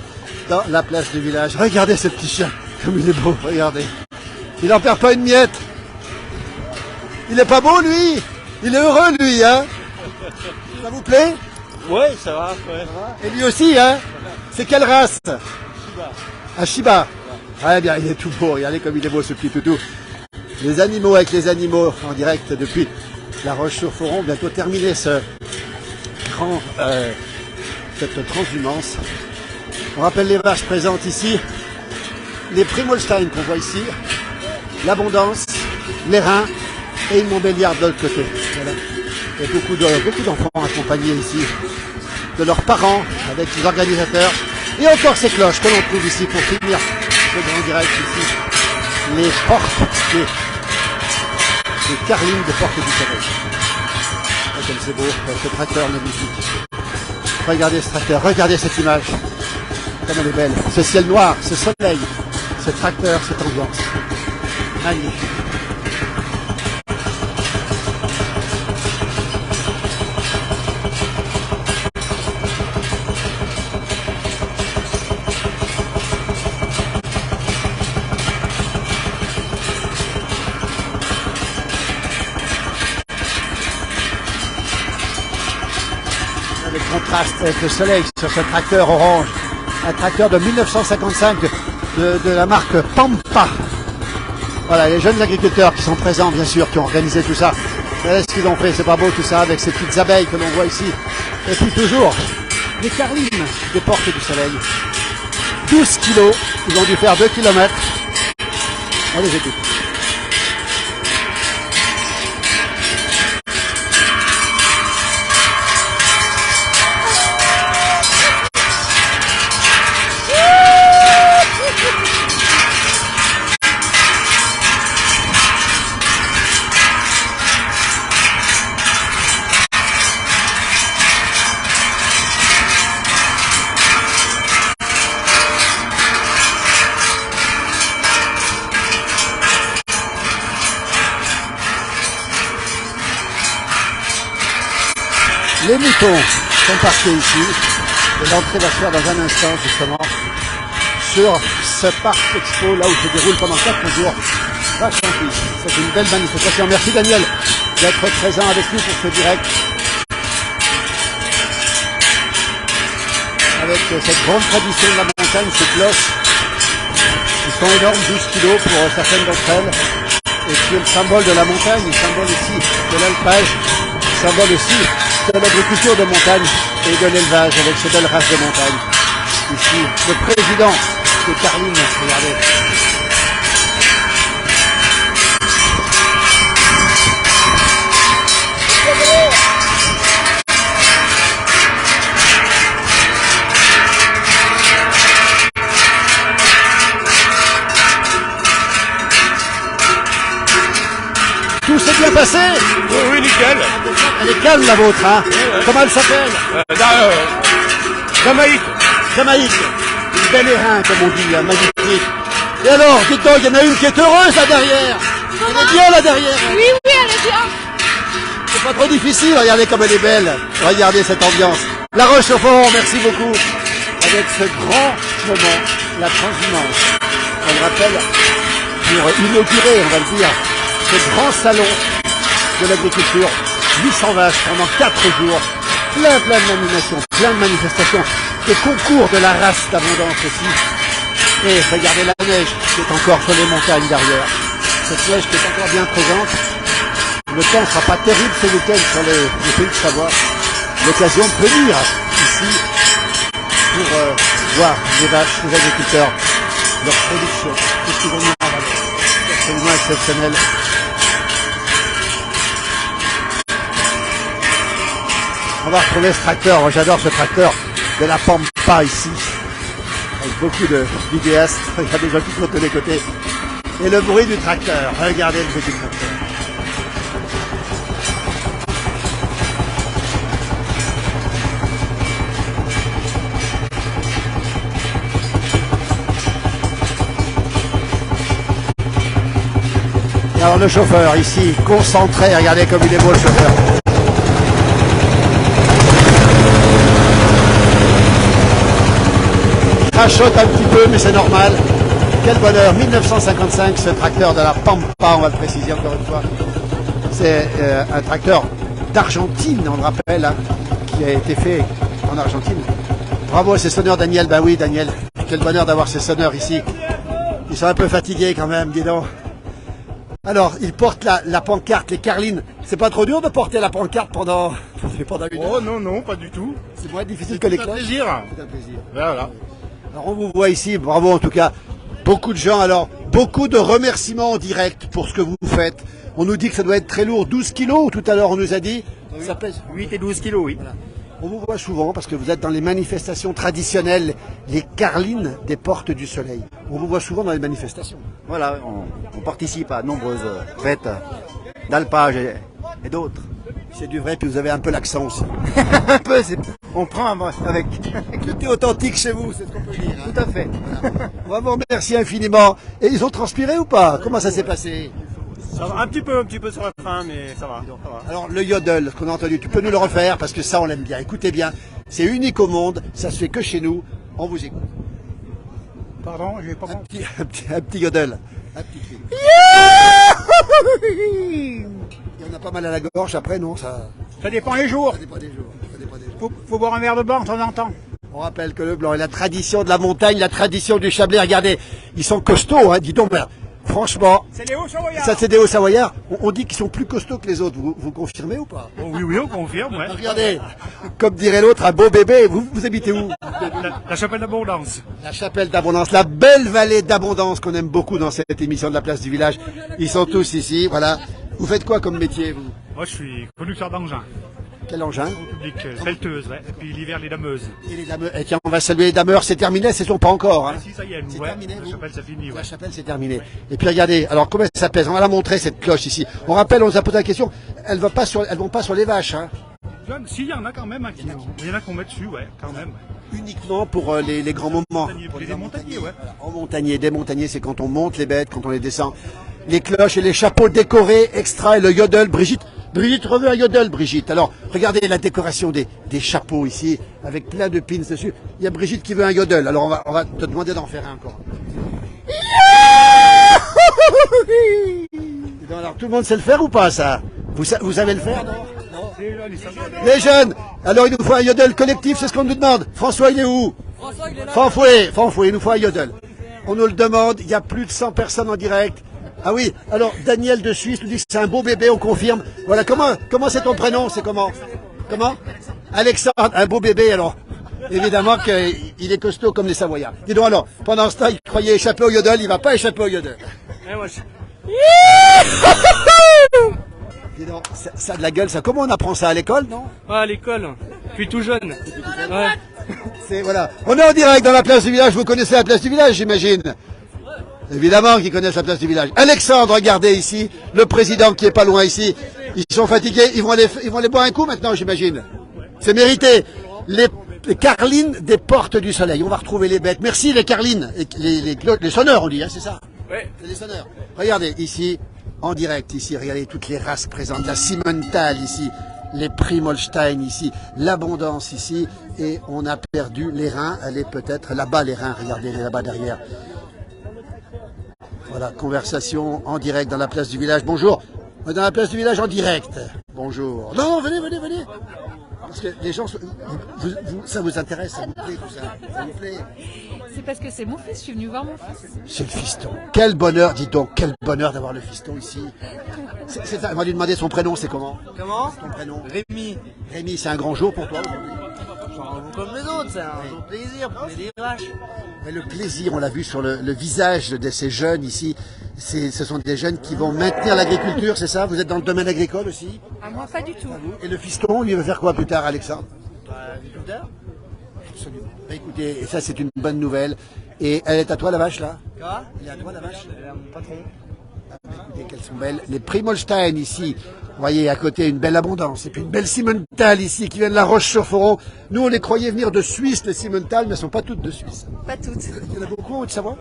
dans la place du village. Regardez ce petit chien, comme il est beau, regardez. Il n'en perd pas une miette. Il est pas beau, lui? Il est heureux, lui, hein? Ça vous plaît? Ouais, ça va, ouais. Et lui aussi, hein? C'est quelle race? Un Shiba. Ah bien, il est tout beau. Regardez comme il est beau, ce petit toutou. Les animaux avec les animaux en direct depuis La Roche-sur-Foron. Bientôt terminé cette transhumance. On rappelle les vaches présentes ici. Les Primolstein qu'on voit ici. L'Abondance, les Reins et une Montbéliarde de l'autre côté. Voilà. Et beaucoup d'enfants accompagnés ici de leurs parents avec les organisateurs. Et encore ces cloches que l'on trouve ici pour finir le grand direct ici. Les portes, les carlines de Porte du Soleil. Oh, comme c'est beau, ce tracteur magnifique. Regardez ce tracteur, regardez cette image. Comme elle est belle. Ce ciel noir, ce soleil, ce tracteur, cette ambiance. Magnifique. Le contraste avec le soleil sur ce tracteur orange, un tracteur de 1955 de la marque Pampa. Voilà, les jeunes agriculteurs qui sont présents, bien sûr, qui ont organisé tout ça. Regardez ce qu'ils ont fait, c'est pas beau tout ça, avec ces petites abeilles que l'on voit ici. Et puis toujours, les carlines des Portes du Soleil. 12 kilos, ils ont dû faire 2 km. On les écoute. Les moutons sont parqués ici et l'entrée va se faire dans un instant justement sur ce parc expo là où se déroule pendant 4 jours Vache Champis. C'est une belle manifestation. Merci Daniel d'être présent avec nous pour ce direct. Avec cette grande tradition de la montagne, ces cloches qui sont énormes, 12 kilos pour certaines d'entre elles, et qui est le symbole de la montagne, le symbole aussi de l'alpage, le symbole aussi de l'agriculture de montagne et de l'élevage avec ces belles races de montagne. Ici, le président de Carline, regardez. Tout s'est bien passé? Oui, nickel. Elle est calme la vôtre, hein? Comment elle s'appelle? Jamaïque. Jamaïque. Une belle airain, comme on dit, hein, magnifique. Et alors, dites donc, il y en a une qui est heureuse là derrière. Elle est bien là derrière. Oui, elle est bien. C'est pas trop difficile, regardez comme elle est belle. Regardez cette ambiance. La Roche-sur-Foron, merci beaucoup. Avec ce grand moment, la transhumance. On le rappelle, pour inaugurer, on va le dire, ce grand salon de l'agriculture, 800 vaches pendant 4 jours, plein d'animations, plein de manifestations, des concours de la race d'Abondance aussi. Et regardez la neige qui est encore sur les montagnes derrière. Cette neige qui est encore bien présente. Le temps ne sera pas terrible ce week-end sur les pays de Savoie. L'occasion de venir ici pour voir les vaches, les agriculteurs, leur production, tout ce qu'ils ont mis en valeur. C'est absolument exceptionnel. On va retrouver ce tracteur, j'adore ce tracteur de la Pampa ici, avec beaucoup de vidéastes, regardez les gens qui sautent de les côtés. Et le bruit du tracteur, regardez le bruit du tracteur. Et alors le chauffeur ici, concentré, regardez comme il est beau le chauffeur. Crachote un petit peu, mais c'est normal. Quel bonheur, 1955, ce tracteur de la Pampa, on va le préciser encore une fois. c'est un tracteur d'Argentine, on le rappelle, hein, qui a été fait en Argentine. Bravo à ces sonneurs, Daniel. Ben oui, Daniel, quel bonheur d'avoir ces sonneurs ici. Ils sont un peu fatigués quand même, dis donc. Alors, ils portent la pancarte, les carlines. C'est pas trop dur de porter la pancarte pendant une heure? Oh non, non, pas du tout. C'est moins difficile que les cloches. C'est un plaisir. Voilà. Alors, on vous voit ici, bravo en tout cas. Beaucoup de gens, alors, beaucoup de remerciements en direct pour ce que vous faites. On nous dit que ça doit être très lourd, 12 kilos tout à l'heure, on nous a dit. Ça pèse 8 et 12 kilos, oui. Voilà. On vous voit souvent parce que vous êtes dans les manifestations traditionnelles, les carlines des Portes du Soleil. On vous voit souvent dans les manifestations. Voilà, on participe à de nombreuses fêtes d'alpage et d'autres. C'est du vrai, puis vous avez un peu l'accent aussi. Un peu, on prend avec. Le thé authentique chez vous, c'est ce qu'on peut dire. Hein. Tout à fait. Voilà. On va vous remercier infiniment. Et ils ont transpiré ou pas? Comment ça s'est passé? Ça va, un petit peu sur la fin, mais ça va. Alors le yodel, ce qu'on a entendu, tu peux nous le refaire parce que ça on l'aime bien. Écoutez bien, c'est unique au monde, ça se fait que chez nous. On vous écoute. Pardon, j'ai pas compris. Un petit yodel. Un petit cri. Il y en a pas mal à la gorge après, non? Ça dépend les jours. Ça dépend des jours. Faut boire un verre de blanc de temps en temps. On rappelle que le blanc est la tradition de la montagne, la tradition du Chablais. Regardez, ils sont costauds, hein, dis donc. Franchement, c'est des Hauts-Savoyards. Ça c'est des Hauts-Savoyards. On dit qu'ils sont plus costauds que les autres. Vous confirmez ou pas? Oh, oui, on confirme. Ouais. Regardez, comme dirait l'autre, un beau bébé. Vous habitez où? La chapelle d'Abondance. La chapelle d'Abondance, la belle vallée d'Abondance qu'on aime beaucoup dans cette émission de la place du village. Ils sont tous ici, voilà. Vous faites quoi comme métier, vous? Moi, je suis conducteur d'engin. Quel engin? Public, pelleteuse, ouais. Et puis l'hiver, les dameuses. Et les dameurs. Et tiens, on va saluer les dameurs, c'est terminé, c'est pas encore. Hein. Ah, si, ça y est, c'est ouais. terminé. La chapelle, ça finit. Ouais. La chapelle, c'est terminé. Et puis regardez, alors comment ça pèse? On va la montrer, cette cloche ici. On rappelle, on nous a posé la question, elles vont pas sur les vaches. Hein. Si, il y en a quand même. Hein, il y en a qu'on met dessus, ouais, quand même. Uniquement pour les grands moments. Pour les montagniers, ouais. Voilà, en montagnier, des montagniers, c'est quand on monte les bêtes, quand on les descend. Les cloches et les chapeaux décorés, extra et le yodel. Brigitte, reviens un yodel, Brigitte. Alors, regardez la décoration des chapeaux ici, avec plein de pins dessus. Il y a Brigitte qui veut un yodel. Alors, on va te demander d'en faire un encore. Alors, tout le monde sait le faire ou pas, ça? Vous savez le faire, non? Les jeunes. Alors, il nous faut un yodel collectif, c'est ce qu'on nous demande. François, il est où? Fanfoué, il nous faut un yodel. On nous le demande, il y a plus de 100 personnes en direct. Ah oui, alors Daniel de Suisse nous dit que c'est un beau bébé, on confirme. Voilà, comment c'est ton prénom? C'est comment? Alexandre, un beau bébé alors. Évidemment qu'il est costaud comme les Savoyards. Dis donc alors, pendant ce temps, il croyait échapper au yodel, il va pas échapper au yodel. Dis donc, ça a de la gueule, ça. Comment on apprend ça à l'école, non? Ouais, à l'école, puis tout jeune. Ouais. Voilà. On est en direct dans la place du village, vous connaissez la place du village, j'imagine? Évidemment qu'ils connaissent la place du village. Alexandre, regardez ici, le président qui est pas loin ici. Ils sont fatigués, ils vont aller boire un coup maintenant, j'imagine. C'est mérité. Les carlines des Portes du Soleil. On va retrouver les bêtes. Merci les carlines, les sonneurs, on dit, hein, c'est ça? Oui. C'est les sonneurs. Regardez ici, en direct ici, regardez toutes les races présentes. La Simmental ici, les Primolstein ici, l'Abondance ici, et on a perdu les reins. Elle est peut-être là-bas les reins. Regardez là-bas derrière. Voilà, conversation en direct dans la place du village. Bonjour, dans la place du village en direct. Bonjour. Non, venez. Parce que les gens, ça vous intéresse, ça vous plaît tout ça? Ça vous plaît? C'est parce que c'est mon fils, je suis venu voir mon fils. C'est le fiston. Quel bonheur, dis donc, quel bonheur d'avoir le fiston ici. On va lui demander son prénom, c'est comment? Comment? Ton prénom? Rémi. Rémi, c'est un grand jour pour toi? Comme les autres, c'est un jour de plaisir pour les vaches. Mais le plaisir, on l'a vu sur le visage de ces jeunes ici. Ce sont des jeunes qui vont maintenir l'agriculture, c'est ça? Vous êtes dans le domaine agricole aussi? Ah, moi, pas du tout. Et le fiston, lui, va faire quoi plus tard, Alexandre? Agriculteur. Absolument. Bah, écoutez, ça c'est une bonne nouvelle. Et elle est à toi la vache là? Quoi? Elle est à toi la vache? Elle est à mon patron. Ah, bah, écoutez, qu'elles sont belles. Les Primolstein ici, vous voyez à côté une belle Abondance. Et puis une belle Simmental ici qui vient de la Roche-sur-Foron. Nous on les croyait venir de Suisse, les Simmental, mais elles ne sont pas toutes de Suisse. Pas toutes. Il y en a beaucoup en Haute-Savoie?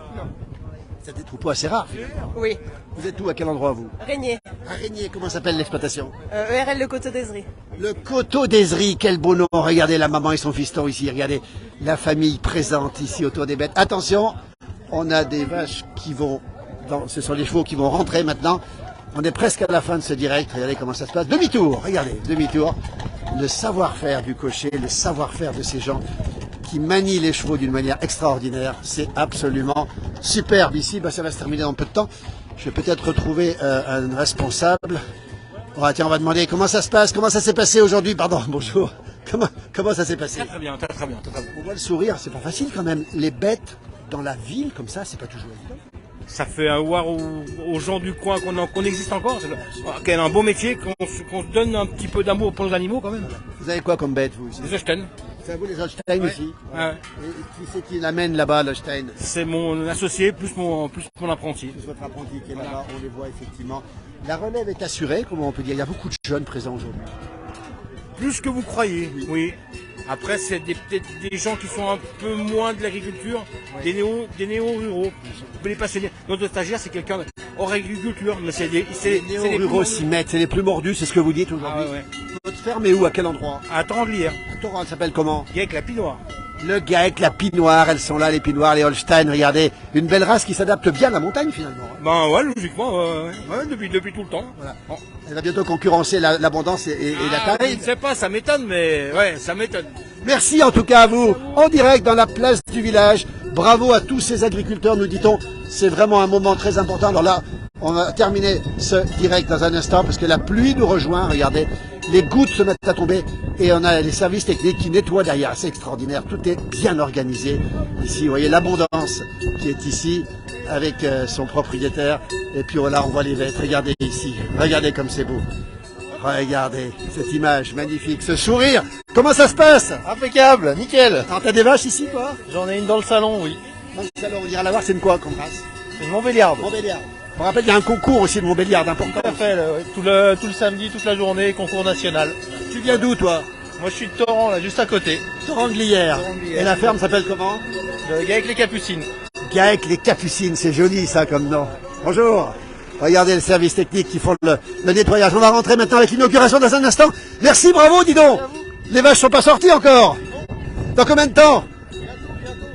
C'est des troupeaux assez rares. Oui. Vous êtes où? À quel endroit vous? Régnier. À Régnier, comment s'appelle l'exploitation? ERL Le Coteau d'Ezry. Le Coteau d'Ezry, quel beau nom. Regardez la maman et son fiston ici. Regardez la famille présente ici autour des bêtes. Attention, on a des vaches qui vont... ce sont les chevaux qui vont rentrer maintenant. On est presque à la fin de ce direct. Regardez comment ça se passe. Demi-tour, regardez, demi-tour. Le savoir-faire du cocher, le savoir-faire de ces gens qui manient les chevaux d'une manière extraordinaire. C'est absolument superbe. Ici, ça va se terminer dans peu de temps. Je vais peut-être retrouver un responsable. Tiens, on va demander comment ça se passe, comment ça s'est passé aujourd'hui. Pardon, bonjour. Comment ça s'est passé? Très bien, très bien. On voit le sourire, c'est pas facile quand même. Les bêtes dans la ville comme ça, c'est pas toujours évident. Ça fait voir aux gens du coin qu'on existe encore, qu'il y a un beau métier, qu'on se donne un petit peu d'amour pour les animaux quand même. Vous avez quoi comme bête, vous ici? Les Holstein. C'est à vous les Holstein ici? Ouais. Et qui c'est qui l'amène là-bas, l'Holstein? C'est mon associé plus mon apprenti. Plus votre apprenti qui est là-bas, on les voit effectivement. La relève est assurée, comment on peut dire? Il y a beaucoup de jeunes présents aujourd'hui. Plus que vous croyez, oui. Après, c'est des gens qui sont un peu moins de l'agriculture, des néo-ruraux, les passionnés. Notre stagiaire, c'est quelqu'un hors agriculture, mais c'est les néo-ruraux s'y mettent, c'est les plus mordus, c'est ce que vous dites aujourd'hui. Ah ouais. Votre ferme est où? À quel endroit? À Toranglière. Elle s'appelle comment? Avec la pinoire. Le GAEC, la pinoire, elles sont là, les pinoires, les Holstein, regardez. Une belle race qui s'adapte bien à la montagne finalement. Ben ouais, logiquement, depuis tout le temps. Voilà. Bon. Elle va bientôt concurrencer l'abondance et la taille. Je ne sais pas, ça m'étonne, mais ouais, ça m'étonne. Merci en tout cas à vous, en direct dans la place du village. Bravo à tous ces agriculteurs, nous dit-on. C'est vraiment un moment très important. Alors là, on va terminer ce direct dans un instant parce que la pluie nous rejoint, regardez. Les gouttes se mettent à tomber et on a les services techniques qui nettoient derrière. C'est extraordinaire, tout est bien organisé. Ici, vous voyez l'abondance qui est ici avec son propriétaire. Et puis voilà, on voit les bêtes. Regardez ici, regardez comme c'est beau. Regardez cette image magnifique, ce sourire. Comment ça se passe? Impeccable, nickel. Alors t'as des vaches ici quoi? J'en ai une dans le salon, oui. Dans le salon, on ira la voir, c'est une quoi comme race? C'est une Montbéliarde. Montbéliarde. On rappelle qu'il y a un concours aussi de Montbéliarde important. Tout à fait, tout le samedi, toute la journée, concours national. Tu viens d'où toi? Moi je suis de Torrent, là, juste à côté. Toranglière. Et la ferme s'appelle comment? Le GAEC les Capucines. GAEC les Capucines, c'est joli ça comme nom. Bonjour. Regardez le service technique qui font le nettoyage. On va rentrer maintenant avec l'inauguration dans un instant. Merci, bravo, dis donc. Les vaches sont pas sorties encore. Dans combien de temps?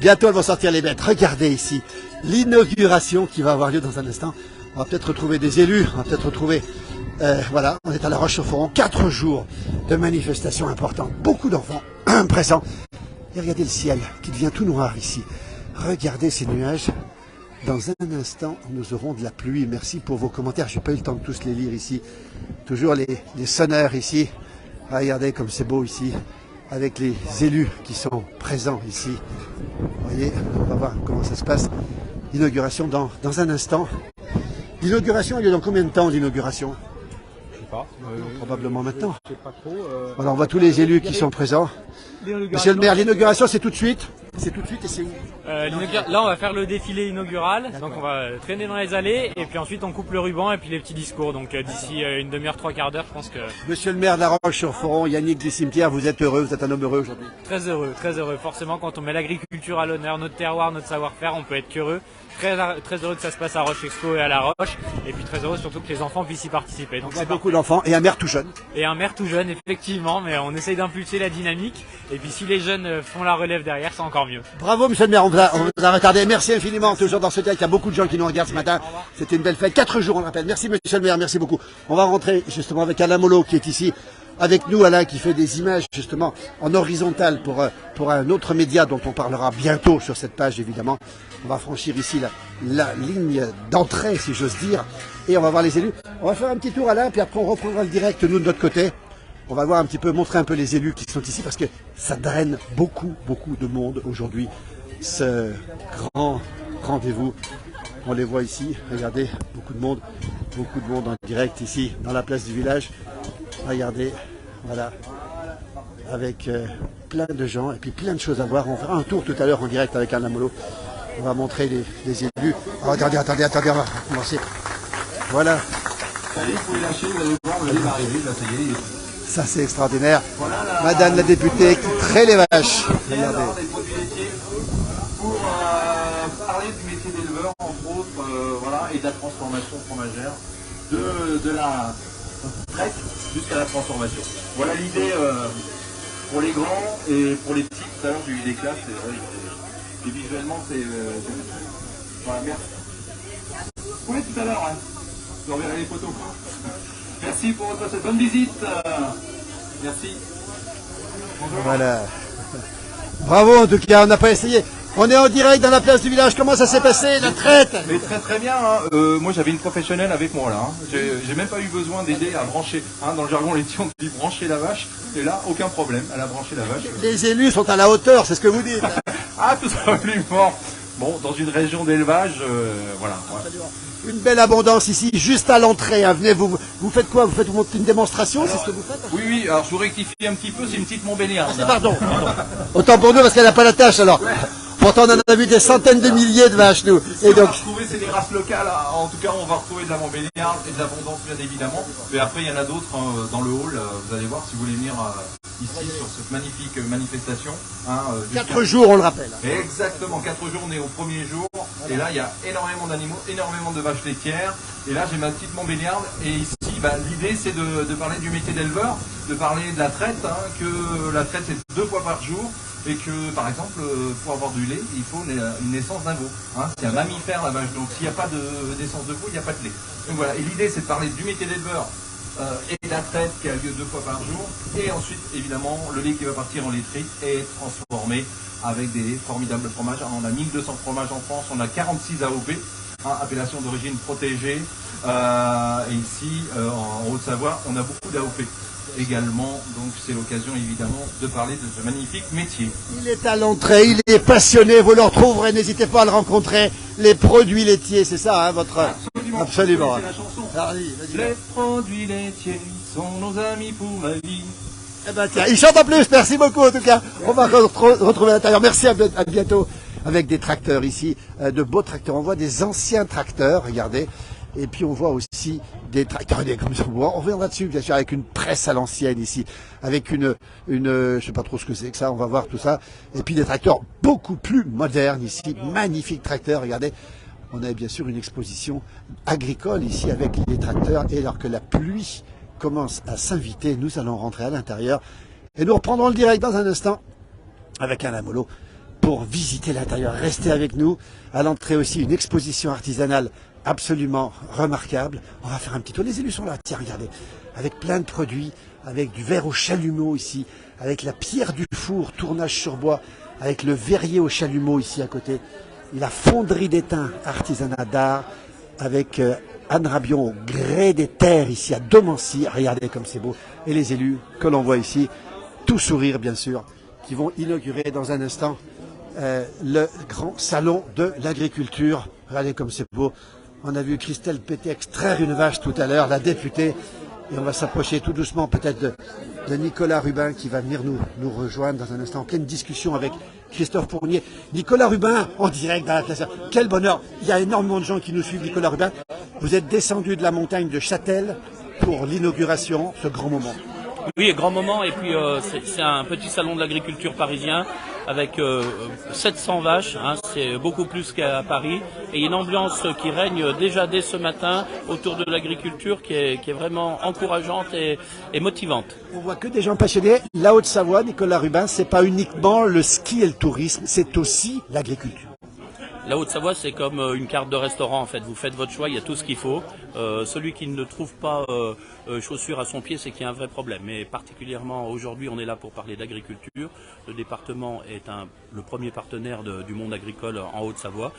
Bientôt elles vont sortir les bêtes. Regardez ici l'inauguration qui va avoir lieu dans un instant. On va peut-être retrouver des élus, on va peut-être retrouver... voilà, on est à La Roche-sur-Foron. 4 jours de manifestations importantes. Beaucoup d'enfants présents. Et regardez le ciel qui devient tout noir ici. Regardez ces nuages. Dans un instant, nous aurons de la pluie. Merci pour vos commentaires. Je n'ai pas eu le temps de tous les lire ici. Toujours les sonneurs ici. Regardez comme c'est beau ici. Avec les élus qui sont présents ici. Vous voyez, on va voir comment ça se passe. L'inauguration dans un instant. L'inauguration, il y a dans combien de temps l'inauguration? Je sais pas. Probablement maintenant. Je sais pas trop. Voilà, on voit tous les élus qui sont présents. Monsieur le maire, l'inauguration c'est tout de suite? C'est tout de suite et c'est où? Là on va faire le défilé inaugural, donc on va traîner dans les allées et puis ensuite on coupe le ruban et puis les petits discours, donc d'ici une demi-heure, 3/4 d'heure je pense que... Monsieur le maire de La Roche-sur-Foron, Yannick du Cimetière, vous êtes heureux, vous êtes un homme heureux aujourd'hui? Très heureux, forcément quand on met l'agriculture à l'honneur, notre terroir, notre savoir-faire, on peut être qu'heureux. Très heureux que ça se passe à Roche Expo et à La Roche, et puis très heureux surtout que les enfants puissent y participer. Donc c'est beaucoup d'enfants et un maire tout jeune. Et un maire tout jeune, effectivement, mais on essaye d'impulser la dynamique, et puis si les jeunes font la relève derrière, c'est encore mieux. Bravo monsieur le maire, on vous a retardé, merci infiniment, toujours dans ce direct, il y a beaucoup de gens qui nous regardent ce matin, c'était une belle fête, 4 jours on le rappelle, merci monsieur le maire, merci beaucoup. On va rentrer justement avec Alain Molot qui est ici. Avec nous, Alain, qui fait des images justement en horizontale pour un autre média dont on parlera bientôt sur cette page, évidemment. On va franchir ici la ligne d'entrée, si j'ose dire, et on va voir les élus. On va faire un petit tour, Alain, puis après on reprendra le direct, nous, de notre côté. On va voir un petit peu, montrer un peu les élus qui sont ici, parce que ça draine beaucoup de monde aujourd'hui, ce grand rendez-vous. On les voit ici, regardez, beaucoup de monde en direct ici, dans la place du village. Regardez, voilà, avec plein de gens et puis plein de choses à voir. On fera un tour tout à l'heure en direct avec Alain Molot. On va montrer les élus. Oh, attendez, on va commencer. Voilà. Ça c'est extraordinaire. Madame la députée qui traite les vaches. Regardez. Pour parler du métier d'éleveur, entre autres, voilà, et de la transformation fromagère, de la traite jusqu'à la transformation. Voilà l'idée pour les grands et pour les petits. Tout à l'heure j'ai eu des classes et visuellement c'est... voilà, merci. Oui, tout à l'heure, hein. vous enverrez les photos. Merci pour cette bonne visite. Merci. Bonjour. Voilà. Bravo en tout cas, on n'a pas essayé. On est en direct dans la place du village. Comment ça s'est passé, la traite? Mais très bien. Hein. Moi j'avais une professionnelle avec moi là. Hein. J'ai même pas eu besoin d'aider à brancher. Hein. Dans le jargon laitier on dit brancher la vache. Et là aucun problème. Elle a branché la vache. Les élus sont à la hauteur, c'est ce que vous dites. Ah tout absolument. Bon, dans une région d'élevage, voilà. Une belle abondance ici, juste à l'entrée. Hein. Venez, vous faites quoi? Vous faites une démonstration? C'est ce que vous faites? Oui, alors je vous rectifie un petit peu, c'est une petite Montbéliarde. Ah, pardon. Autant pour nous parce qu'elle n'a pas la tâche alors. Ouais. Pourtant, on en a vu des centaines de milliers de vaches, nous. Et donc, on va retrouver, c'est des races locales. En tout cas, on va retrouver de la Montbéliarde et de l'abondance, bien évidemment. Mais après, il y en a d'autres hein, dans le hall. Vous allez voir si vous voulez venir ici sur cette magnifique manifestation. Hein, 4 jours, on le rappelle. Exactement, 4 jours, on est au premier jour. Et là, il y a énormément d'animaux, énormément de vaches laitières. Et là, j'ai ma petite Montbéliarde. Et ici, l'idée, c'est de parler du métier d'éleveur, de parler de la traite, hein, que la traite, c'est 2 fois par jour. Et que, par exemple, pour avoir du lait, il faut une naissance d'un veau. Hein. C'est un mammifère, la vache. Donc, s'il n'y a pas de naissance de veau, il n'y a pas de lait. Donc voilà. Et l'idée, c'est de parler du métier d'éleveur et de la traite qui a lieu 2 fois par jour. Et ensuite, évidemment, le lait qui va partir en laiterie et être transformé avec des formidables fromages. Alors, on a 1200 fromages en France. On a 46 AOP, hein, appellation d'origine protégée. Et ici, en Haute-Savoie, on a beaucoup d'AOP. Également, donc c'est l'occasion évidemment de parler de ce magnifique métier. Il est à l'entrée, il est passionné, vous le retrouverez, n'hésitez pas à le rencontrer. Les produits laitiers, c'est ça, hein, votre... Absolument. C'est la chanson. Les produits laitiers sont nos amis pour la vie. Eh ben tiens, il chante en plus, merci beaucoup en tout cas. On va retrouver à l'intérieur, merci, à bientôt. Avec des tracteurs ici, de beaux tracteurs, on voit des anciens tracteurs, regardez. Et puis on voit aussi des tracteurs, comme ça, on reviendra dessus bien sûr, avec une presse à l'ancienne ici, avec une je sais pas trop ce que c'est que ça, on va voir tout ça. Et puis des tracteurs beaucoup plus modernes ici, magnifiques tracteurs, regardez. On a bien sûr une exposition agricole ici avec les tracteurs, et alors que la pluie commence à s'inviter, nous allons rentrer à l'intérieur et nous reprendrons le direct dans un instant avec Alain Molot pour visiter l'intérieur. Restez avec nous. À l'entrée aussi une exposition artisanale absolument remarquable. On va faire un petit tour. Les élus sont là, tiens, regardez, avec plein de produits, avec du verre au chalumeau ici, avec la pierre du four, tournage sur bois, avec le verrier au chalumeau ici à côté, et la fonderie d'étain, artisanat d'art, avec Anne Rabion au gré des terres ici à Domancy. Regardez comme c'est beau. Et les élus que l'on voit ici, tout sourire bien sûr, qui vont inaugurer dans un instant le grand salon de l'agriculture. Regardez comme c'est beau. On a vu Christelle Pété extraire une vache tout à l'heure, la députée. Et on va s'approcher tout doucement peut-être de Nicolas Rubin qui va venir nous rejoindre dans un instant en pleine discussion avec Christophe Fournier. Nicolas Rubin en direct dans la place. Quel bonheur. Il y a énormément de gens qui nous suivent, Nicolas Rubin. Vous êtes descendu de la montagne de Châtel pour l'inauguration, ce grand moment. Oui, grand moment, et puis c'est un petit salon de l'agriculture parisien avec 700 vaches, hein, c'est beaucoup plus qu'à Paris, et une ambiance qui règne déjà dès ce matin autour de l'agriculture qui est vraiment encourageante et motivante. On voit que des gens passionnés. La Haute-Savoie, Nicolas Rubin, c'est pas uniquement le ski et le tourisme, c'est aussi l'agriculture. La Haute-Savoie, c'est comme une carte de restaurant en fait. Vous faites votre choix, il y a tout ce qu'il faut. Celui qui ne trouve pas chaussures à son pied, c'est qu'il y a un vrai problème. Mais particulièrement aujourd'hui, on est là pour parler d'agriculture. Le département est le premier partenaire du monde agricole en Haute-Savoie.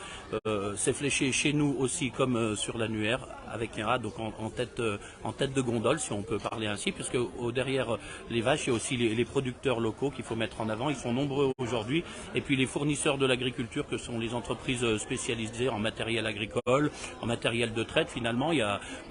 C'est fléché chez nous aussi comme sur l'annuaire, avec un rat donc en tête de gondole, si on peut parler ainsi, puisque derrière les vaches, il y a aussi les producteurs locaux qu'il faut mettre en avant. Ils sont nombreux aujourd'hui. Et puis les fournisseurs de l'agriculture, que sont les entreprises spécialisées en matériel agricole, en matériel de traite. Finalement,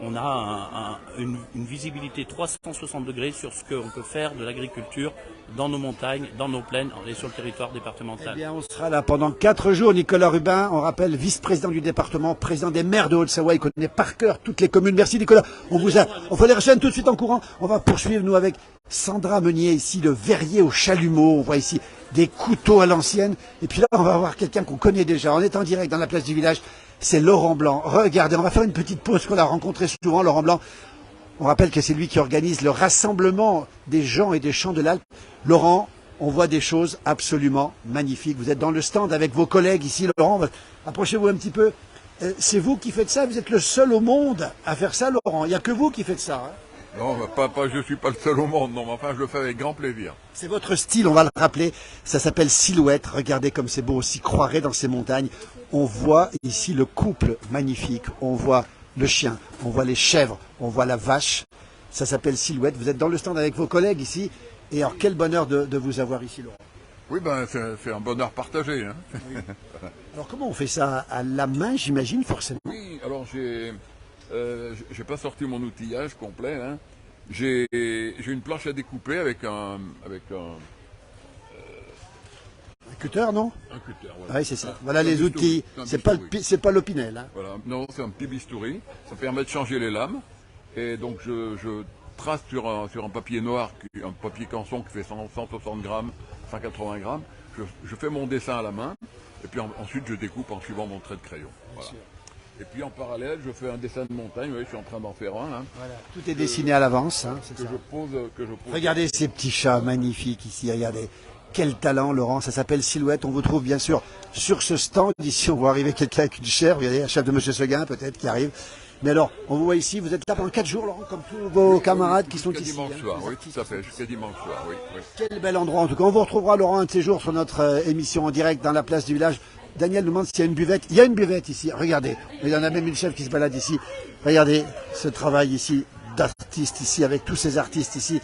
on a une visibilité 360 degrés sur ce qu'on peut faire de l'agriculture dans nos montagnes, dans nos plaines et sur le territoire départemental. Eh bien, on sera là pendant 4 jours. Nicolas Rubin, on rappelle, vice-président du département, président des maires de Haute-Savoie, il connaît par cœur toutes les communes. Merci Nicolas. On va les rejoindre tout de suite en courant. On va poursuivre, nous, avec Sandra Meunier, ici, le verrier au chalumeau. On voit ici des couteaux à l'ancienne. Et puis là, on va voir quelqu'un qu'on connaît déjà. On est en direct dans la place du village. C'est Laurent Blanc. Regardez, on va faire une petite pause qu'on a rencontré souvent, Laurent Blanc. On rappelle que c'est lui qui organise le rassemblement des gens et des champs de l'Alpe. Laurent, on voit des choses absolument magnifiques. Vous êtes dans le stand avec vos collègues ici, Laurent. Approchez-vous un petit peu. C'est vous qui faites ça, vous êtes le seul au monde à faire ça, Laurent. Il n'y a que vous qui faites ça. Hein. Non, je ne suis pas le seul au monde, non, mais enfin je le fais avec grand plaisir. C'est votre style, on va le rappeler. Ça s'appelle Silhouette. Regardez comme c'est beau, on s'y croirait dans ces montagnes. On voit ici le couple magnifique. On voit le chien, on voit les chèvres, on voit la vache. Ça s'appelle Silhouette. Vous êtes dans le stand avec vos collègues ici. Et alors, quel bonheur de vous avoir ici, Laurent. Oui, ben c'est un bonheur partagé. Hein. Oui. Alors, comment on fait ça à la main, j'imagine, forcément? Oui, alors j'ai pas sorti mon outillage complet. Hein. J'ai une planche à découper avec un cutter, non? Un cutter, voilà. Oui, c'est ça. Voilà les outils. C'est pas l'Opinel. Hein. Voilà. Non, c'est un petit bistouri. Ça permet de changer les lames. Et donc je trace sur un papier noir, un papier canson qui fait 160 grammes, 180 grammes. Je fais mon dessin à la main. Et puis ensuite je découpe en suivant mon trait de crayon. Voilà. Et puis en parallèle, je fais un dessin de montagne. Oui, je suis en train d'en faire un. Hein. Voilà. Tout est dessiné à l'avance. Hein, que je pose. Regardez ces petits chats magnifiques ici. Regardez. Quel talent, Laurent. Ça s'appelle Silhouette. On vous trouve bien sûr sur ce stand. Ici, on voit arriver quelqu'un avec une chèvre. Regardez, un chef de Monsieur Seguin peut-être qui arrive. Mais alors, on vous voit ici. Vous êtes là pendant 4 jours, Laurent, comme tous vos camarades qui sont ici. Jusqu'à dimanche soir, oui, tout à fait. Jusqu'à dimanche soir, oui. Quel bel endroit. En tout cas, on vous retrouvera, Laurent, un de ces jours sur notre émission en direct dans la place du village. Daniel nous demande s'il y a une buvette. Il y a une buvette ici. Regardez. Il y en a même une chèvre qui se balade ici. Regardez ce travail ici d'artiste ici avec tous ces artistes ici.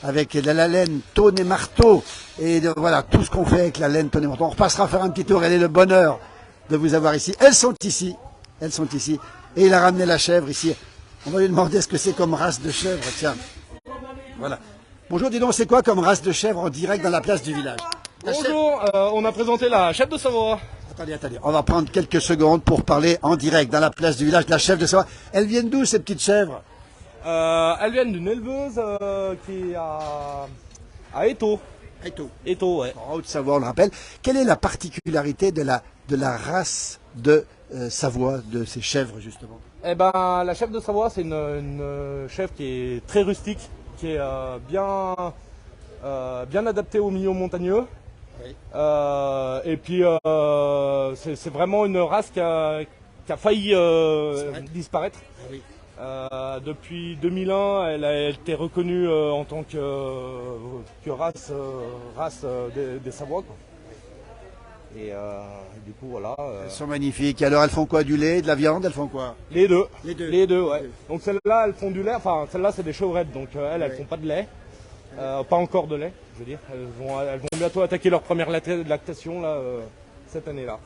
Avec la laine, tonne et marteau. Et voilà, tout ce qu'on fait avec la laine, tonne et marteau. On repassera faire un petit tour. Elle est le bonheur de vous avoir ici. Elles sont ici. Elles sont ici. Et il a ramené la chèvre ici. On va lui demander ce que c'est comme race de chèvre. Tiens. Voilà. Bonjour, dis donc, c'est quoi comme race de chèvre en direct dans la place du village? Bonjour, on a présenté la chèvre de Savoie. Attendez. On va prendre quelques secondes pour parler en direct dans la place du village de la chèvre de Savoie. Elles viennent d'où, ces petites chèvres? Elles viennent d'une éleveuse qui est à Étaux. Étaux, ouais. En Haute-Savoie, on le rappelle. Quelle est la particularité de la race de Savoie, de ces chèvres, justement? Eh ben, la chèvre de Savoie, c'est une chèvre qui est très rustique, qui est bien adaptée au milieu montagneux. Oui. Et puis, c'est vraiment une race qui a failli disparaître. Oui. Depuis 2001, elle a été reconnue en tant que race des Savoies. Quoi. Et du coup, voilà. Elles sont magnifiques. Alors, elles font quoi? Du lait, de la viande? Elles font quoi? Les deux. Les deux, ouais. Donc, celles-là, elles font du lait. Enfin, celles-là, c'est des chevrettes. Donc, elles font pas de lait. Pas encore de lait, je veux dire. Elles vont bientôt attaquer leur première lactation, là, cette année-là.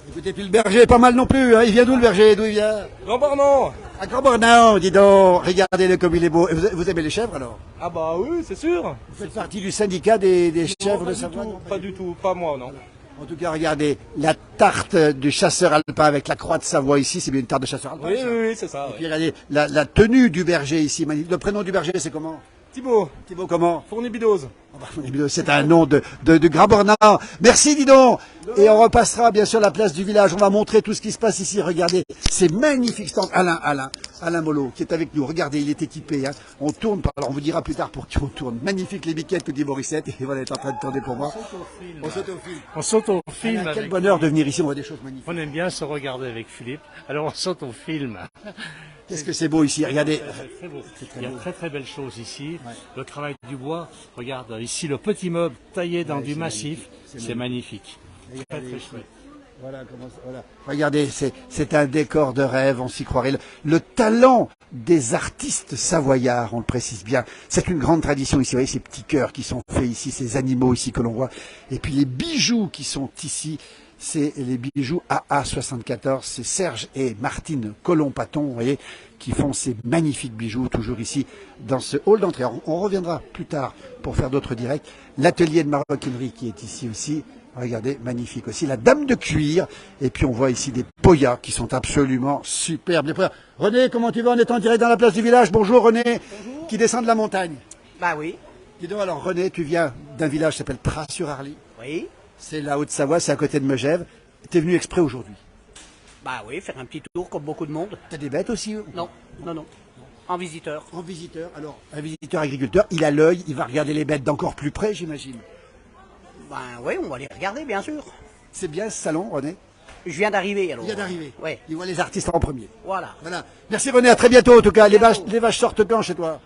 Écoutez, puis le berger est pas mal non plus. Hein. Il vient d'où, le berger? D'où il vient? Grand-Bornand. À Grand-Bornand, dis donc. Regardez-le comme il est beau. Et vous aimez les chèvres, alors? Ah bah oui, c'est sûr. Vous faites partie du syndicat des chèvres de Savoie? Pas du tout, pas moi, non. En tout cas, regardez, la tarte du chasseur alpin avec la croix de Savoie ici, c'est bien une tarte de chasseur alpin. Oui, c'est ça. Et puis regardez, la tenue du berger ici. Le prénom du berger, c'est comment? Thibaut. Thibaut comment? Fournibidos. C'est un nom de Grand-Bornand. Merci, dis donc. Et on repassera bien sûr la place du village. On va montrer tout ce qui se passe ici. Regardez, c'est magnifique stand. Alain Molot qui est avec nous. Regardez, il est équipé. Hein. On tourne. Alors on vous dira plus tard pour qui on tourne. Magnifique les biquettes que dit Morissette. Et voilà, elle est en train de tourner pour moi. On saute au film. Quel bonheur de venir ici. On voit des choses magnifiques. On aime bien se regarder avec Philippe. Alors on saute au film. Qu'est-ce que c'est beau ici, regardez. Très beau. Il y a très belles choses ici. Ouais. Le travail du bois, regarde ici le petit meuble taillé dans du massif, c'est magnifique. Très chouette. Voilà, regardez, c'est un décor de rêve, on s'y croirait. Le talent des artistes savoyards, on le précise bien, c'est une grande tradition ici. Vous voyez ces petits cœurs qui sont faits ici, ces animaux ici que l'on voit. Et puis les bijoux qui sont ici. C'est les bijoux AA74, c'est Serge et Martine Colomb-Paton, vous voyez, qui font ces magnifiques bijoux, toujours ici, dans ce hall d'entrée. On reviendra plus tard pour faire d'autres directs. L'atelier de maroquinerie qui est ici aussi, regardez, magnifique aussi. La dame de cuir, et puis on voit ici des poyas qui sont absolument superbes. René, comment tu vas? On est en direct dans la place du village. Bonjour René, bonjour. Qui descend de la montagne. Bah oui. Dis donc alors René, tu viens d'un village qui s'appelle Pras-sur-Arly. Oui. C'est la Haute-Savoie, c'est à côté de Megève. T'es venu exprès aujourd'hui? Bah oui, faire un petit tour comme beaucoup de monde. T'as des bêtes aussi? Non. En visiteur. En visiteur, alors un visiteur agriculteur, il a l'œil, il va regarder les bêtes d'encore plus près, j'imagine. Ben oui, on va les regarder, bien sûr. C'est bien ce salon, René? Je viens d'arriver alors. Il vient d'arriver. Ouais. Il voit les artistes en premier. Voilà. Voilà. Merci René, à très bientôt en tout cas. Les vaches sortent quand chez toi?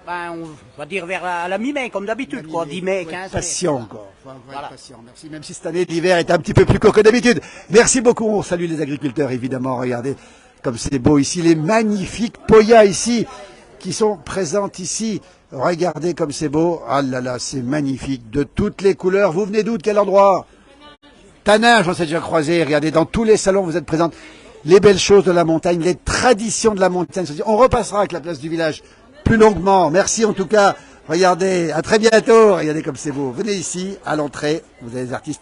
Ben, on va dire vers la mi-mai, comme d'habitude, quoi. 10 mai, 15 mai. Patient encore. Faut être patient. Merci. Même si cette année, l'hiver est un petit peu plus court que d'habitude. Merci beaucoup. On salue les agriculteurs, évidemment. Regardez comme c'est beau ici. Les magnifiques poyas ici, qui sont présentes ici. Regardez comme c'est beau. Ah là là, c'est magnifique. De toutes les couleurs. Vous venez d'où? De quel endroit? Taninge, on s'est déjà croisé. Regardez, dans tous les salons, vous êtes présentes. Les belles choses de la montagne, les traditions de la montagne. On repassera avec la place du village plus longuement. Merci en tout cas. Regardez, à très bientôt. Regardez comme c'est beau. Venez ici, à l'entrée. Vous avez des artistes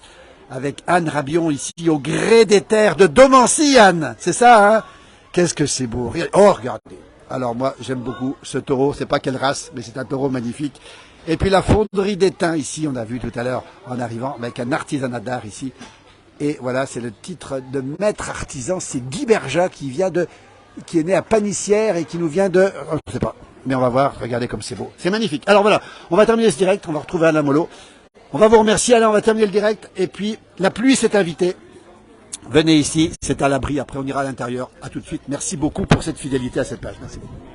avec Anne Rabion ici, au gré des terres de Domancy, Anne. C'est ça, hein? Qu'est-ce que c'est beau. Oh, regardez. Alors moi, j'aime beaucoup ce taureau. C'est pas quelle race, mais c'est un taureau magnifique. Et puis la fonderie d'étain ici, on a vu tout à l'heure en arrivant, avec un artisanat d'art ici. Et voilà, c'est le titre de maître artisan. C'est Guy Berja qui est né à Panissière et qui nous vient de, je sais pas. Mais on va voir, regardez comme c'est beau. C'est magnifique. Alors voilà, on va terminer ce direct, on va retrouver Alain Molot. On va vous remercier, Alain, on va terminer le direct. Et puis, la pluie s'est invitée. Venez ici, c'est à l'abri. Après, on ira à l'intérieur. À tout de suite. Merci beaucoup pour cette fidélité à cette page. Merci beaucoup.